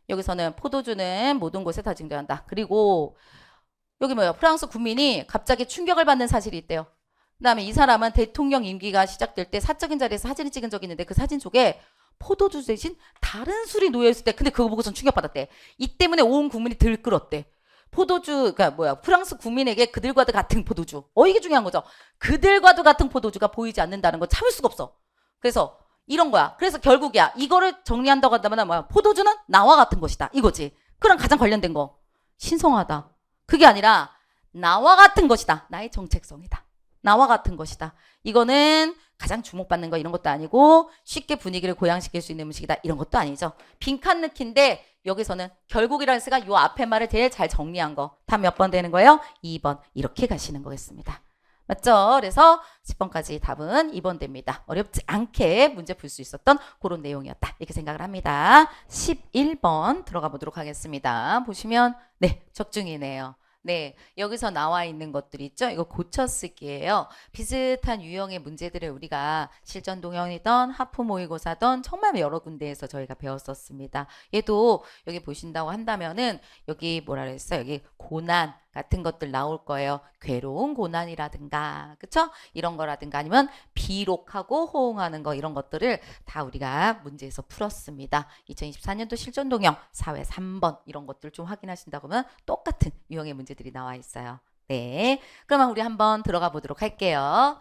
여기서는 포도주는 모든 곳에 다 등장한다. 그리고 여기 뭐예요? 프랑스 국민이 갑자기 충격을 받는 사실이 있대요. 그 다음에 이 사람은 대통령 임기가 시작될 때 사적인 자리에서 사진을 찍은 적이 있는데 그 사진 속에 포도주 대신 다른 술이 놓여있을 때 근데 그거 보고선 충격받았대. 이 때문에 온 국민이 들끓었대. 포도주, 그러니까 뭐야? 프랑스 국민에게 그들과도 같은 포도주. 이게 중요한 거죠. 그들과도 같은 포도주가 보이지 않는다는 거 참을 수가 없어. 그래서 이런 거야. 그래서 결국이야. 이거를 정리한다고 한다면 뭐야? 포도주는 나와 같은 것이다. 이거지. 그랑 가장 관련된 거. 신성하다. 그게 아니라 나와 같은 것이다. 나의 정체성이다. 나와 같은 것이다. 이거는 가장 주목받는 거 이런 것도 아니고 쉽게 분위기를 고양시킬 수 있는 음식이다. 이런 것도 아니죠. 빈칸 넣기인데 여기서는 결국이라는 쓰가 요 앞에 말을 제일 잘 정리한 거. 답 몇 번 되는 거예요? 2번. 이렇게 가시는 거겠습니다. 맞죠? 그래서 10번까지 답은 2번 됩니다. 어렵지 않게 문제 풀 수 있었던 그런 내용이었다. 이렇게 생각을 합니다. 11번 들어가 보도록 하겠습니다. 보시면 네, 적중이네요. 네, 여기서 나와 있는 것들 있죠? 이거 고쳐쓰기예요. 비슷한 유형의 문제들을 우리가 실전 동영이든 하프 모의고사든 정말 여러 군데에서 저희가 배웠었습니다. 얘도 여기 보신다고 한다면은 여기 뭐라 그랬어요? 여기 고난 같은 것들 나올 거예요. 괴로운 고난이라든가, 그쵸? 이런 거라든가 아니면 비록하고 호응하는 거 이런 것들을 다 우리가 문제에서 풀었습니다. 2024년도 실전 동영 4회 3번 이런 것들 좀 확인하신다고 하면 똑같은 유형의 문제들이 나와 있어요. 네, 그러면 우리 한번 들어가 보도록 할게요.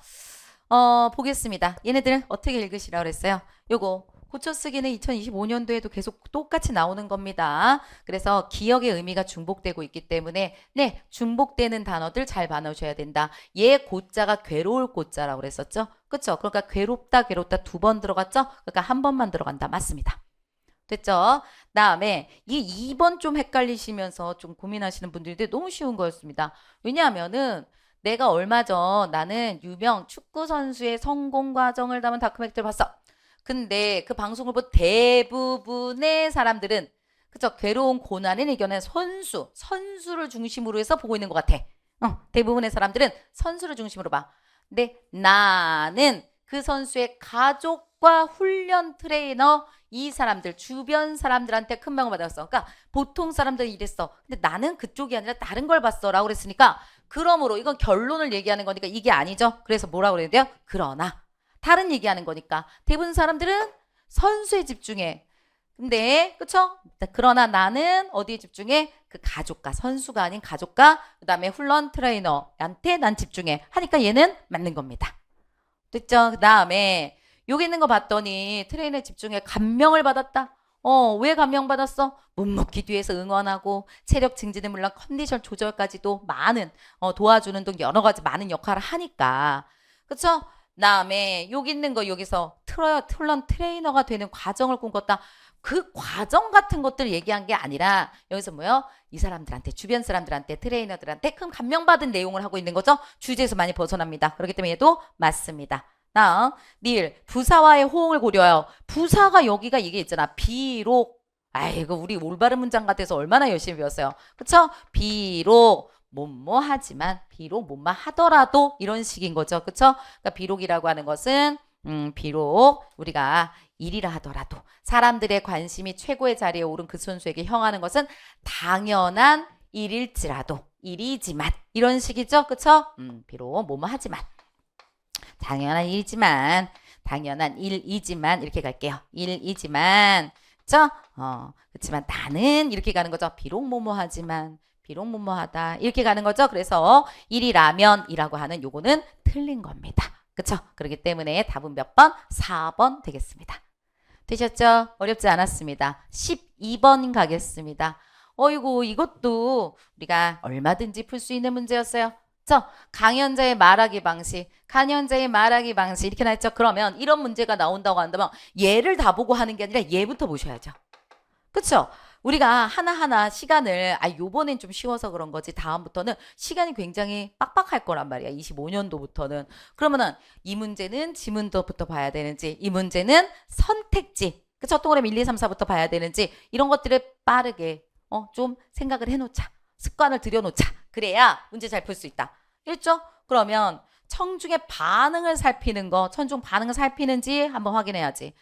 보겠습니다. 얘네들 어떻게 읽으시라고 그랬어요? 요거 고쳐쓰기는 2025년도에도 계속 똑같이 나오는 겁니다. 그래서 기억의 의미가 중복되고 있기 때문에 네, 중복되는 단어들 잘 봐놓으셔야 된다. 얘 고자가 괴로울 고자라고 그랬었죠? 그쵸? 그러니까 괴롭다 두 번 들어갔죠? 그러니까 한 번만 들어간다. 맞습니다. 됐죠? 다음에 이 2번 좀 헷갈리시면서 좀 고민하시는 분들인데 너무 쉬운 거였습니다. 왜냐하면은 내가 얼마 전 나는 유명 축구 선수의 성공 과정을 담은 다큐멘터리를 봤어. 근데 그 방송을 본 대부분의 사람들은 그쵸? 괴로운 고난을 이겨낸 선수를 중심으로 해서 보고 있는 것 같아. 대부분의 사람들은 선수를 중심으로 봐. 근데 나는 그 선수의 가족과 훈련 트레이너 이 사람들 주변 사람들한테 큰 명을 받았어. 그러니까 보통 사람들이 이랬어. 근데 나는 그쪽이 아니라 다른 걸 봤어 라고 그랬으니까 그러므로 이건 결론을 얘기하는 거니까 이게 아니죠. 그래서 뭐라고 그래야 돼요? 그러나 다른 얘기하는 거니까 대부분 사람들은 선수에 집중해. 근데 그쵸? 그러나 나는 어디에 집중해? 그 가족과 선수가 아닌 가족과 그다음에 훈련 트레이너한테 난 집중해 하니까 얘는 맞는 겁니다. 됐죠? 그다음에 여기 있는 거 봤더니 트레이너에 집중해 감명을 받았다. 왜 감명받았어? 묵묵히 뒤에서 응원하고 체력 증진은 물론 컨디션 조절까지도 많은 도와주는 등 여러 가지 많은 역할을 하니까. 그쵸? 그다음에 여기 있는 거 여기서 훈련 트레이너가 되는 과정을 꿈꿨다. 그 과정 같은 것들을 얘기한 게 아니라 여기서 뭐요? 이 사람들한테 주변 사람들한테 트레이너들한테 큰 감명받은 내용을 하고 있는 거죠. 주제에서 많이 벗어납니다. 그렇기 때문에 얘도 맞습니다. 닐 부사와의 호응을 고려해요. 부사가 여기가 이게 있잖아. 비록 아이고 우리 올바른 문장 같아서 얼마나 열심히 배웠어요. 그쵸? 비록 뭐뭐 하지만 비록 뭐뭐 하더라도 이런 식인 거죠. 그쵸? 그러니까 비록이라고 하는 것은 비록 우리가 일이라 하더라도 사람들의 관심이 최고의 자리에 오른 그 선수에게 형하는 것은 당연한 일일지라도 일이지만 이런 식이죠. 그쵸? 비록 뭐뭐 하지만 당연한 일이지만 당연한 일이지만 이렇게 갈게요. 일이지만 그쵸? 그렇지만 나는 이렇게 가는 거죠. 비록 뭐뭐 하지만 비록 뭐뭐 하다 이렇게 가는 거죠. 그래서 일이라면 이라고 하는 요거는 틀린 겁니다. 그쵸? 그렇기 때문에 답은 몇 번? 4번 되겠습니다. 되셨죠? 어렵지 않았습니다. 12번 가겠습니다. 어이구 이것도 우리가 얼마든지 풀 수 있는 문제였어요. 강연자의 말하기 방식, 간연자의 말하기 방식 이렇게 나왔죠. 그러면 이런 문제가 나온다고 한다면 얘를 다 보고 하는 게 아니라 얘부터 보셔야죠. 그쵸? 우리가 하나하나 시간을 요번엔 좀 쉬워서 그런 거지 다음부터는 시간이 굉장히 빡빡할 거란 말이야. 25년도부터는. 그러면은 이 문제는 지문도부터 봐야 되는지 이 문제는 선택지 그쵸? 동그라미 1, 2, 3, 4부터 봐야 되는지 이런 것들을 빠르게 좀 생각을 해놓자. 습관을 들여놓자. 그래야 문제 잘 풀 수 있다. 됐죠? 그러면 청중의 반응을 살피는 거 청중 반응을 살피는지 한번 확인해야지.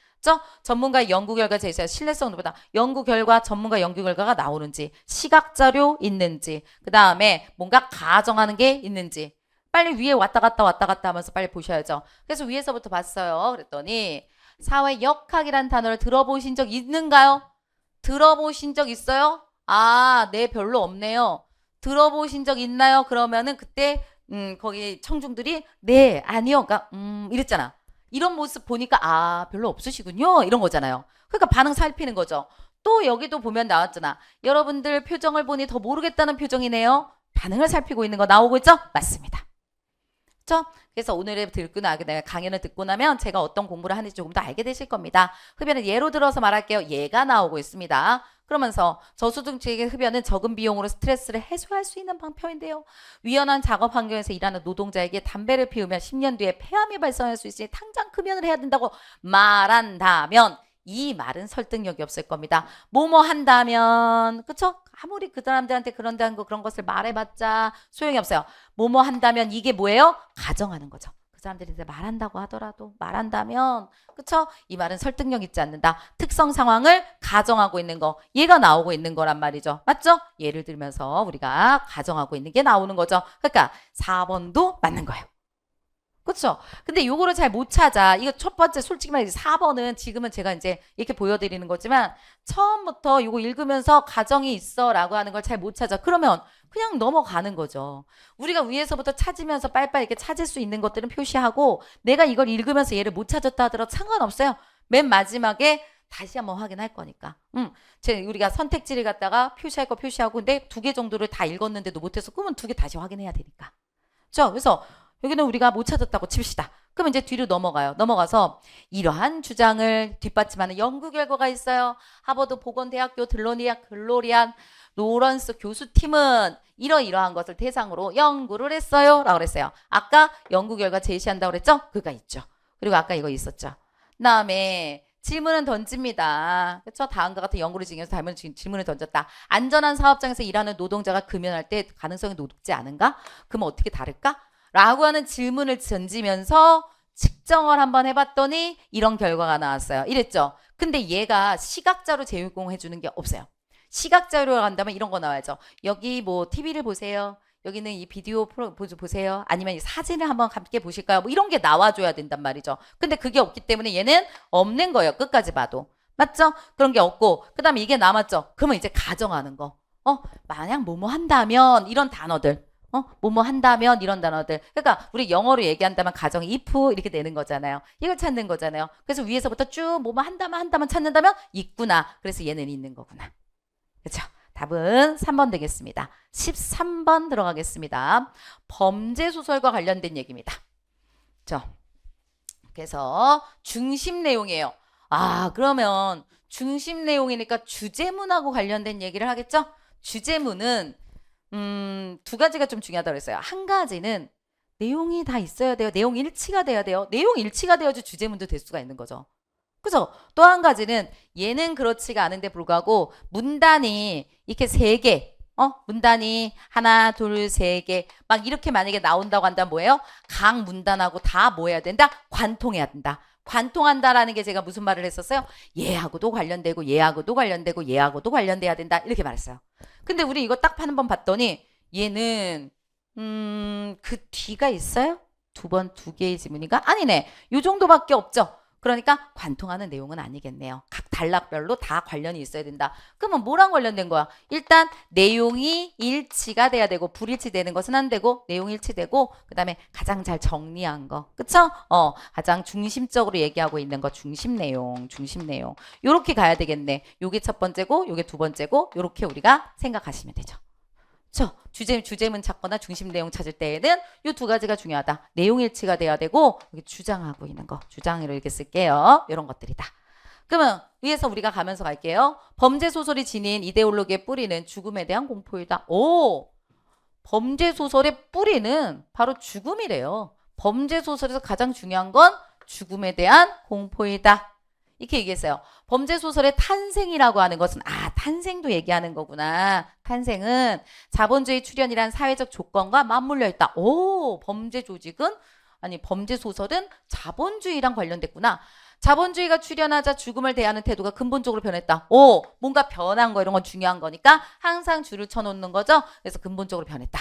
전문가의 연구 결과 제시한 신뢰성을 보다 연구 결과 전문가 연구 결과가 나오는지 시각자료 있는지 그 다음에 뭔가 가정하는 게 있는지 빨리 위에 왔다 갔다 하면서 빨리 보셔야죠. 그래서 위에서부터 봤어요. 그랬더니 사회 역학이란 단어를 들어보신 적 있는가요? 들어보신 적 있어요? 네 별로 없네요. 들어보신 적 있나요? 그러면은 그때 거기 청중들이 네 아니요 그러니까 이랬잖아. 이런 모습 보니까 별로 없으시군요. 이런 거잖아요. 그러니까 반응 살피는 거죠. 또 여기도 보면 나왔잖아. 여러분들 표정을 보니 더 모르겠다는 표정이네요. 반응을 살피고 있는 거 나오고 있죠? 맞습니다. 그렇죠? 그래서 오늘의 강연을 듣고 나면 제가 어떤 공부를 하는지 조금 더 알게 되실 겁니다. 흡연은 예로 들어서 말할게요. 얘가 나오고 있습니다. 그러면서 저소득층의 흡연은 적은 비용으로 스트레스를 해소할 수 있는 방편인데요. 위험한 작업 환경에서 일하는 노동자에게 담배를 피우면 10년 뒤에 폐암이 발생할 수 있으니 당장 흡연을 해야 된다고 말한다면 이 말은 설득력이 없을 겁니다. 뭐뭐 한다면 그쵸? 아무리 그 사람들한테 그런 것을 말해봤자 소용이 없어요. 뭐뭐 한다면 이게 뭐예요? 가정하는 거죠. 그 사람들이 말한다고 하더라도 말한다면 그쵸? 이 말은 설득력 있지 않는다. 특성 상황을 가정하고 있는 거 얘가 나오고 있는 거란 말이죠. 맞죠? 예를 들면서 우리가 가정하고 있는 게 나오는 거죠. 그러니까 4번도 맞는 거예요. 그렇죠? 근데 요거를 잘 못 찾아. 이거 첫 번째 솔직히 말해서 4번은 지금은 제가 이제 이렇게 보여드리는 거지만 처음부터 요거 읽으면서 가정이 있어 라고 하는 걸 잘 못 찾아. 그러면 그냥 넘어가는 거죠. 우리가 위에서부터 찾으면서 빨리빨리 이렇게 찾을 수 있는 것들은 표시하고 내가 이걸 읽으면서 얘를 못 찾았다 하더라도 상관없어요. 맨 마지막에 다시 한번 확인할 거니까. 우리가 선택지를 갖다가 표시할 거 표시하고 근데 2개 정도를 다 읽었는데도 못해서 그러면 2개 다시 확인해야 되니까. 그렇죠? 그래서 여기는 우리가 못 찾았다고 칩시다. 그럼 이제 뒤로 넘어가요. 넘어가서 이러한 주장을 뒷받침하는 연구 결과가 있어요. 하버드 보건대학교 글로리안 로런스 교수팀은 이러이러한 것을 대상으로 연구를 했어요. 라고 그랬어요. 아까 연구 결과 제시한다고 그랬죠? 그가 있죠. 그리고 아까 이거 있었죠. 그다음에 질문은 던집니다. 그렇죠? 다음과 같은 연구를 진행해서 질문을 던졌다. 안전한 사업장에서 일하는 노동자가 금연할 때 가능성이 높지 않은가? 그럼 어떻게 다를까? 라고 하는 질문을 던지면서 측정을 한번 해봤더니 이런 결과가 나왔어요. 이랬죠. 근데 얘가 시각자료 제공해 주는 게 없어요. 시각자료가 간다면 이런 거 나와야죠. 여기 뭐 TV를 보세요. 여기는 이 비디오 보세요. 아니면 이 사진을 한번 함께 보실까요? 뭐 이런 게 나와줘야 된단 말이죠. 근데 그게 없기 때문에 얘는 없는 거예요. 끝까지 봐도. 맞죠? 그런 게 없고 그 다음에 이게 남았죠. 그러면 이제 가정하는 거. 만약 뭐뭐 한다면 이런 단어들. 뭐뭐 한다면 이런 단어들. 그러니까 우리 영어로 얘기한다면 가정 if 이렇게 되는 거잖아요. 이걸 찾는 거잖아요. 그래서 위에서부터 쭉 뭐뭐 한다면 찾는다면 있구나. 그래서 얘는 있는 거구나. 그렇죠? 답은 3번 되겠습니다. 13번 들어가겠습니다. 범죄 소설과 관련된 얘기입니다. 그래서 중심 내용이에요. 그러면 중심 내용이니까 주제문하고 관련된 얘기를 하겠죠? 주제문은 두 가지가 좀 중요하다고 그랬어요. 한 가지는 내용이 다 있어야 돼요. 내용 일치가 돼야 돼요. 내용 일치가 되어야지 주제문도 될 수가 있는 거죠. 그죠? 또 한 가지는 얘는 그렇지가 않은데 불구하고 문단이 이렇게 3개, 문단이 하나, 둘, 3개 막 이렇게 만약에 나온다고 한다면 뭐예요? 각 문단하고 다 뭐 해야 된다? 관통해야 된다. 관통한다라는 게 제가 무슨 말을 했었어요? 얘하고도 관련되고 얘하고도 관련되고 얘하고도 관련돼야 된다. 이렇게 말했어요. 근데 우리 이거 딱 한 번 봤더니 얘는 그 뒤가 있어요? 두 개의 지문인가? 아니네. 요 정도밖에 없죠. 그러니까 관통하는 내용은 아니겠네요. 각 단락별로 다 관련이 있어야 된다. 그러면 뭐랑 관련된 거야? 일단 내용이 일치가 돼야 되고 불일치되는 것은 안 되고 내용 일치되고 그다음에 가장 잘 정리한 거. 그쵸? 가장 중심적으로 얘기하고 있는 거 중심 내용. 요렇게 가야 되겠네. 요게 첫 번째고 요게 두 번째고 요렇게 우리가 생각하시면 되죠. 주제문 찾거나 중심 내용 찾을 때에는 이 두 가지가 중요하다. 내용 일치가 돼야 되고 여기 주장하고 있는 거. 주장으로 이렇게 쓸게요. 이런 것들이다. 그러면 위에서 우리가 가면서 갈게요. 범죄 소설이 지닌 이데올로기의 뿌리는 죽음에 대한 공포이다. 범죄 소설의 뿌리는 바로 죽음이래요. 범죄 소설에서 가장 중요한 건 죽음에 대한 공포이다. 이렇게 얘기했어요. 범죄 소설의 탄생이라고 하는 것은 탄생도 얘기하는 거구나. 탄생은 자본주의 출현이란 사회적 조건과 맞물려 있다. 범죄 소설은 자본주의랑 관련됐구나. 자본주의가 출현하자 죽음을 대하는 태도가 근본적으로 변했다. 뭔가 변한 거 이런 건 중요한 거니까 항상 줄을 쳐놓는 거죠. 그래서 근본적으로 변했다.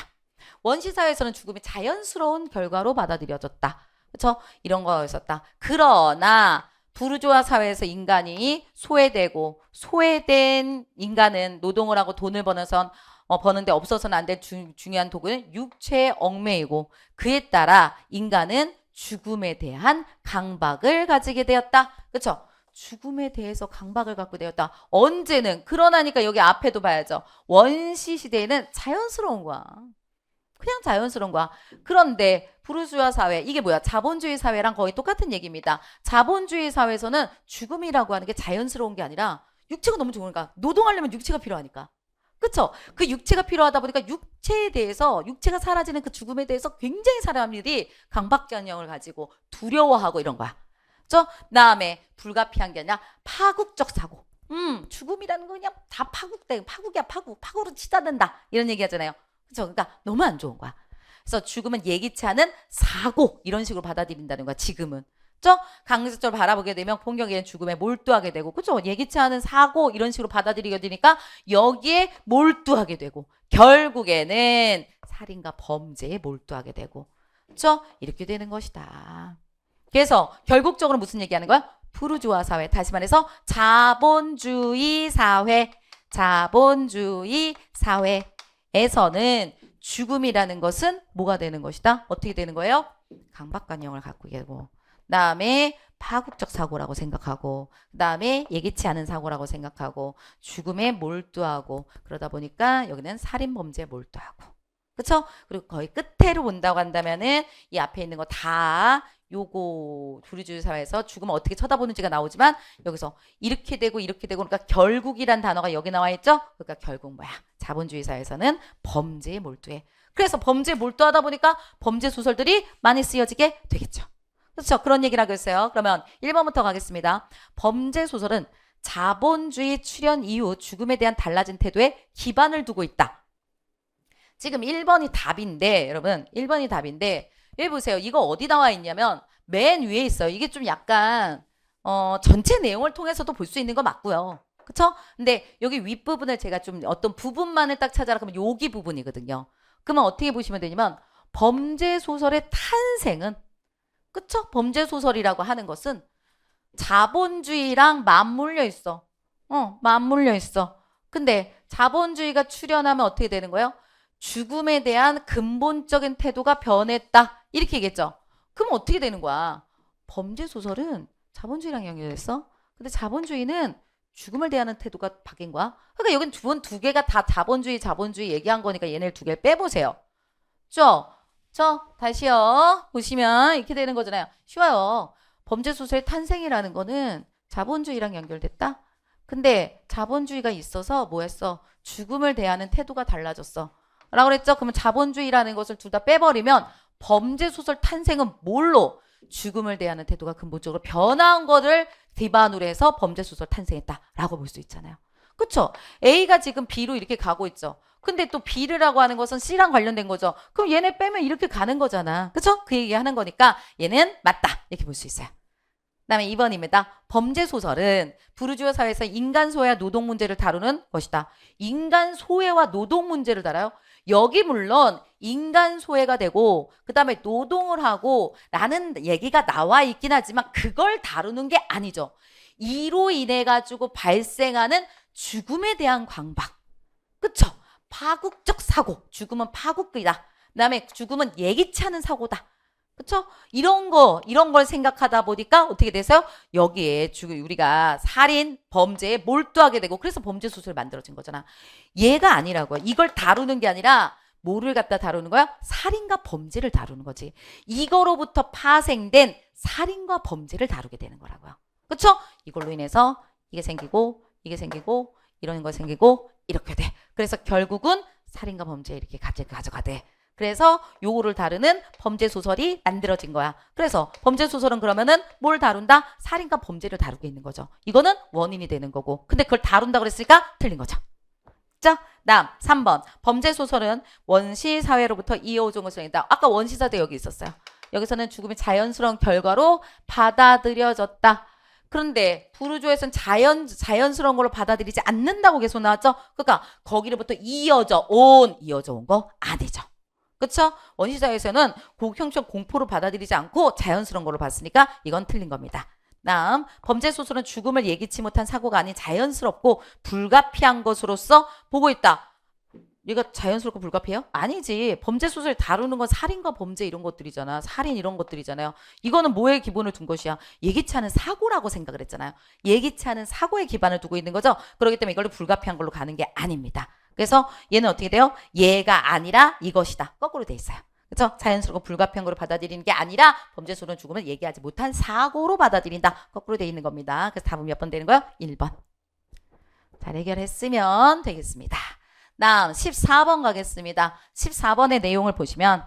원시 사회에서는 죽음이 자연스러운 결과로 받아들여졌다. 그렇죠? 이런 거였었다. 그러나 부르주아 사회에서 인간이 소외되고 소외된 인간은 노동을 하고 돈을 버는데 없어서는 안 될 중요한 도구는 육체의 얽매이고 그에 따라 인간은 죽음에 대한 강박을 가지게 되었다. 그렇죠? 죽음에 대해서 강박을 갖고 되었다. 언제는 그러나니까 여기 앞에도 봐야죠. 원시 시대에는 자연스러운 거야. 그냥 자연스러운 거야. 그런데 부르주아 사회, 이게 뭐야? 자본주의 사회랑 거의 똑같은 얘기입니다. 자본주의 사회에서는 죽음이라고 하는 게 자연스러운 게 아니라 육체가 너무 좋으니까 노동하려면 육체가 필요하니까. 그쵸? 그 육체가 필요하다 보니까 육체가 사라지는 그 죽음에 대해서 굉장히 사람들이 강박관념을 가지고 두려워하고 이런 거야. 그다음에 불가피한 게 아니라 파국적 사고. 죽음이라는 거 그냥 다 파국이야. 파국으로 치닫는다. 이런 얘기 하잖아요. 그렇죠? 그러니까 너무 안 좋은 거야. 그래서 죽음은 예기치 않은 사고 이런 식으로 받아들인다는 거야. 지금은. 그렇죠? 강제적으로 바라보게 되면 폭력에 죽음에 몰두하게 되고 그렇죠? 예기치 않은 사고 이런 식으로 받아들이게 되니까 여기에 몰두하게 되고 결국에는 살인과 범죄에 몰두하게 되고 그렇죠? 이렇게 되는 것이다. 그래서 결국적으로 무슨 얘기하는 거야? 부르주아 사회. 다시 말해서 자본주의 사회에서는 죽음이라는 것은 뭐가 되는 것이다? 어떻게 되는 거예요? 강박관념을 갖고 계고 그다음에 파국적 사고라고 생각하고 그다음에 예기치 않은 사고라고 생각하고 죽음에 몰두하고 그러다 보니까 여기는 살인범죄에 몰두하고 그렇죠? 그리고 거의 끝에로 본다고 한다면은 이 앞에 있는 거 다 요거 부르주의 사회에서 죽음을 어떻게 쳐다보는지가 나오지만 여기서 이렇게 되고 그러니까 결국이란 단어가 여기 나와 있죠? 그러니까 결국 뭐야? 자본주의 사회에서는 범죄에 몰두해. 그래서 범죄에 몰두하다 보니까 범죄 소설들이 많이 쓰여지게 되겠죠. 그렇죠? 그런 얘기를 하고 있어요. 그러면 1번부터 가겠습니다. 범죄 소설은 자본주의 출현 이후 죽음에 대한 달라진 태도에 기반을 두고 있다. 지금 1번이 답인데 여러분 1번이 답인데 여기 보세요. 이거 어디 나와 있냐면 맨 위에 있어요. 이게 좀 약간 전체 내용을 통해서도 볼 수 있는 거 맞고요. 그쵸? 근데 여기 윗부분을 제가 좀 어떤 부분만을 딱 찾아라 그러면 여기 부분이거든요. 그러면 어떻게 보시면 되냐면 범죄 소설의 탄생은 그쵸? 범죄 소설이라고 하는 것은 자본주의랑 맞물려 있어. 맞물려 있어. 근데 자본주의가 출현하면 어떻게 되는 거예요? 죽음에 대한 근본적인 태도가 변했다. 이렇게 얘기했죠. 그럼 어떻게 되는 거야? 범죄 소설은 자본주의랑 연결됐어. 근데 자본주의는 죽음을 대하는 태도가 바뀐 거야. 그러니까 여긴 두 개가 다 자본주의 얘기한 거니까 얘네를 두 개를 빼보세요. 다시요. 보시면 이렇게 되는 거잖아요. 쉬워요. 범죄 소설의 탄생이라는 거는 자본주의랑 연결됐다. 근데 자본주의가 있어서 뭐 했어? 죽음을 대하는 태도가 달라졌어. 라고 그랬죠? 그러면 자본주의라는 것을 둘 다 빼버리면 범죄 소설 탄생은 뭘로? 죽음을 대하는 태도가 근본적으로 변한 거를 기반으로 해서 범죄 소설 탄생했다라고 볼 수 있잖아요. 그렇죠? A가 지금 B로 이렇게 가고 있죠. 근데 또 B라고 하는 것은 C랑 관련된 거죠. 그럼 얘네 빼면 이렇게 가는 거잖아. 그렇죠? 그 얘기 하는 거니까 얘는 맞다. 이렇게 볼 수 있어요. 그다음에 2번입니다. 범죄 소설은 부르주아 사회에서 인간 소외와 노동 문제를 다루는 것이다. 인간 소외와 노동 문제를 다뤄요. 여기 물론 인간 소외가 되고 그다음에 노동을 하고 라는 얘기가 나와 있긴 하지만 그걸 다루는 게 아니죠. 이로 인해 가지고 발생하는 죽음에 대한 강박. 그쵸? 파국적 사고. 죽음은 파국이다. 그다음에 죽음은 예기치 않은 사고다. 그쵸? 이런 걸 생각하다 보니까 어떻게 돼서요? 여기에 우리가 살인, 범죄에 몰두하게 되고 그래서 범죄 소설이 만들어진 거잖아. 얘가 아니라고요. 이걸 다루는 게 아니라 뭐를 갖다 다루는 거야? 살인과 범죄를 다루는 거지. 이거로부터 파생된 살인과 범죄를 다루게 되는 거라고요. 그쵸? 이걸로 인해서 이게 생기고 이런 거 생기고 이렇게 돼. 그래서 결국은 살인과 범죄에 이렇게 가져가돼. 그래서 요거를 다루는 범죄 소설이 만들어진 거야. 그래서 범죄 소설은 그러면은 뭘 다룬다? 살인과 범죄를 다루고 있는 거죠. 이거는 원인이 되는 거고. 근데 그걸 다룬다 그랬으니까 틀린 거죠. 자, 다음 3번. 범죄 소설은 원시 사회로부터 이어오는 것을 얘기한다. 아까 원시사도 여기 있었어요. 여기서는 죽음이 자연스러운 결과로 받아들여졌다. 그런데 부르주아에서는 자연스러운 걸로 받아들이지 않는다고 계속 나왔죠. 그러니까 거기로부터 이어져 온 거 아니죠. 그쵸? 원시사회에서는 고형적 공포로 받아들이지 않고 자연스러운 걸로 봤으니까 이건 틀린 겁니다. 다음, 범죄 소설은 죽음을 예기치 못한 사고가 아닌 자연스럽고 불가피한 것으로서 보고 있다. 이거 자연스럽고 불가피해요? 아니지. 범죄 소설 다루는 건 살인과 범죄 이런 것들이잖아. 살인 이런 것들이잖아요. 이거는 뭐에 기본을 둔 것이야? 예기치 않은 사고라고 생각을 했잖아요. 예기치 않은 사고에 기반을 두고 있는 거죠. 그렇기 때문에 이걸로 불가피한 걸로 가는 게 아닙니다. 그래서 얘는 어떻게 돼요? 얘가 아니라 이것이다. 거꾸로 돼 있어요. 그렇죠? 자연스럽고 불가피한 걸로 받아들이는 게 아니라 범죄 소설은 죽음을 얘기하지 못한 사고로 받아들인다. 거꾸로 돼 있는 겁니다. 그래서 답은 몇 번 되는 거예요? 1번. 잘 해결했으면 되겠습니다. 다음 14번 가겠습니다. 14번의 내용을 보시면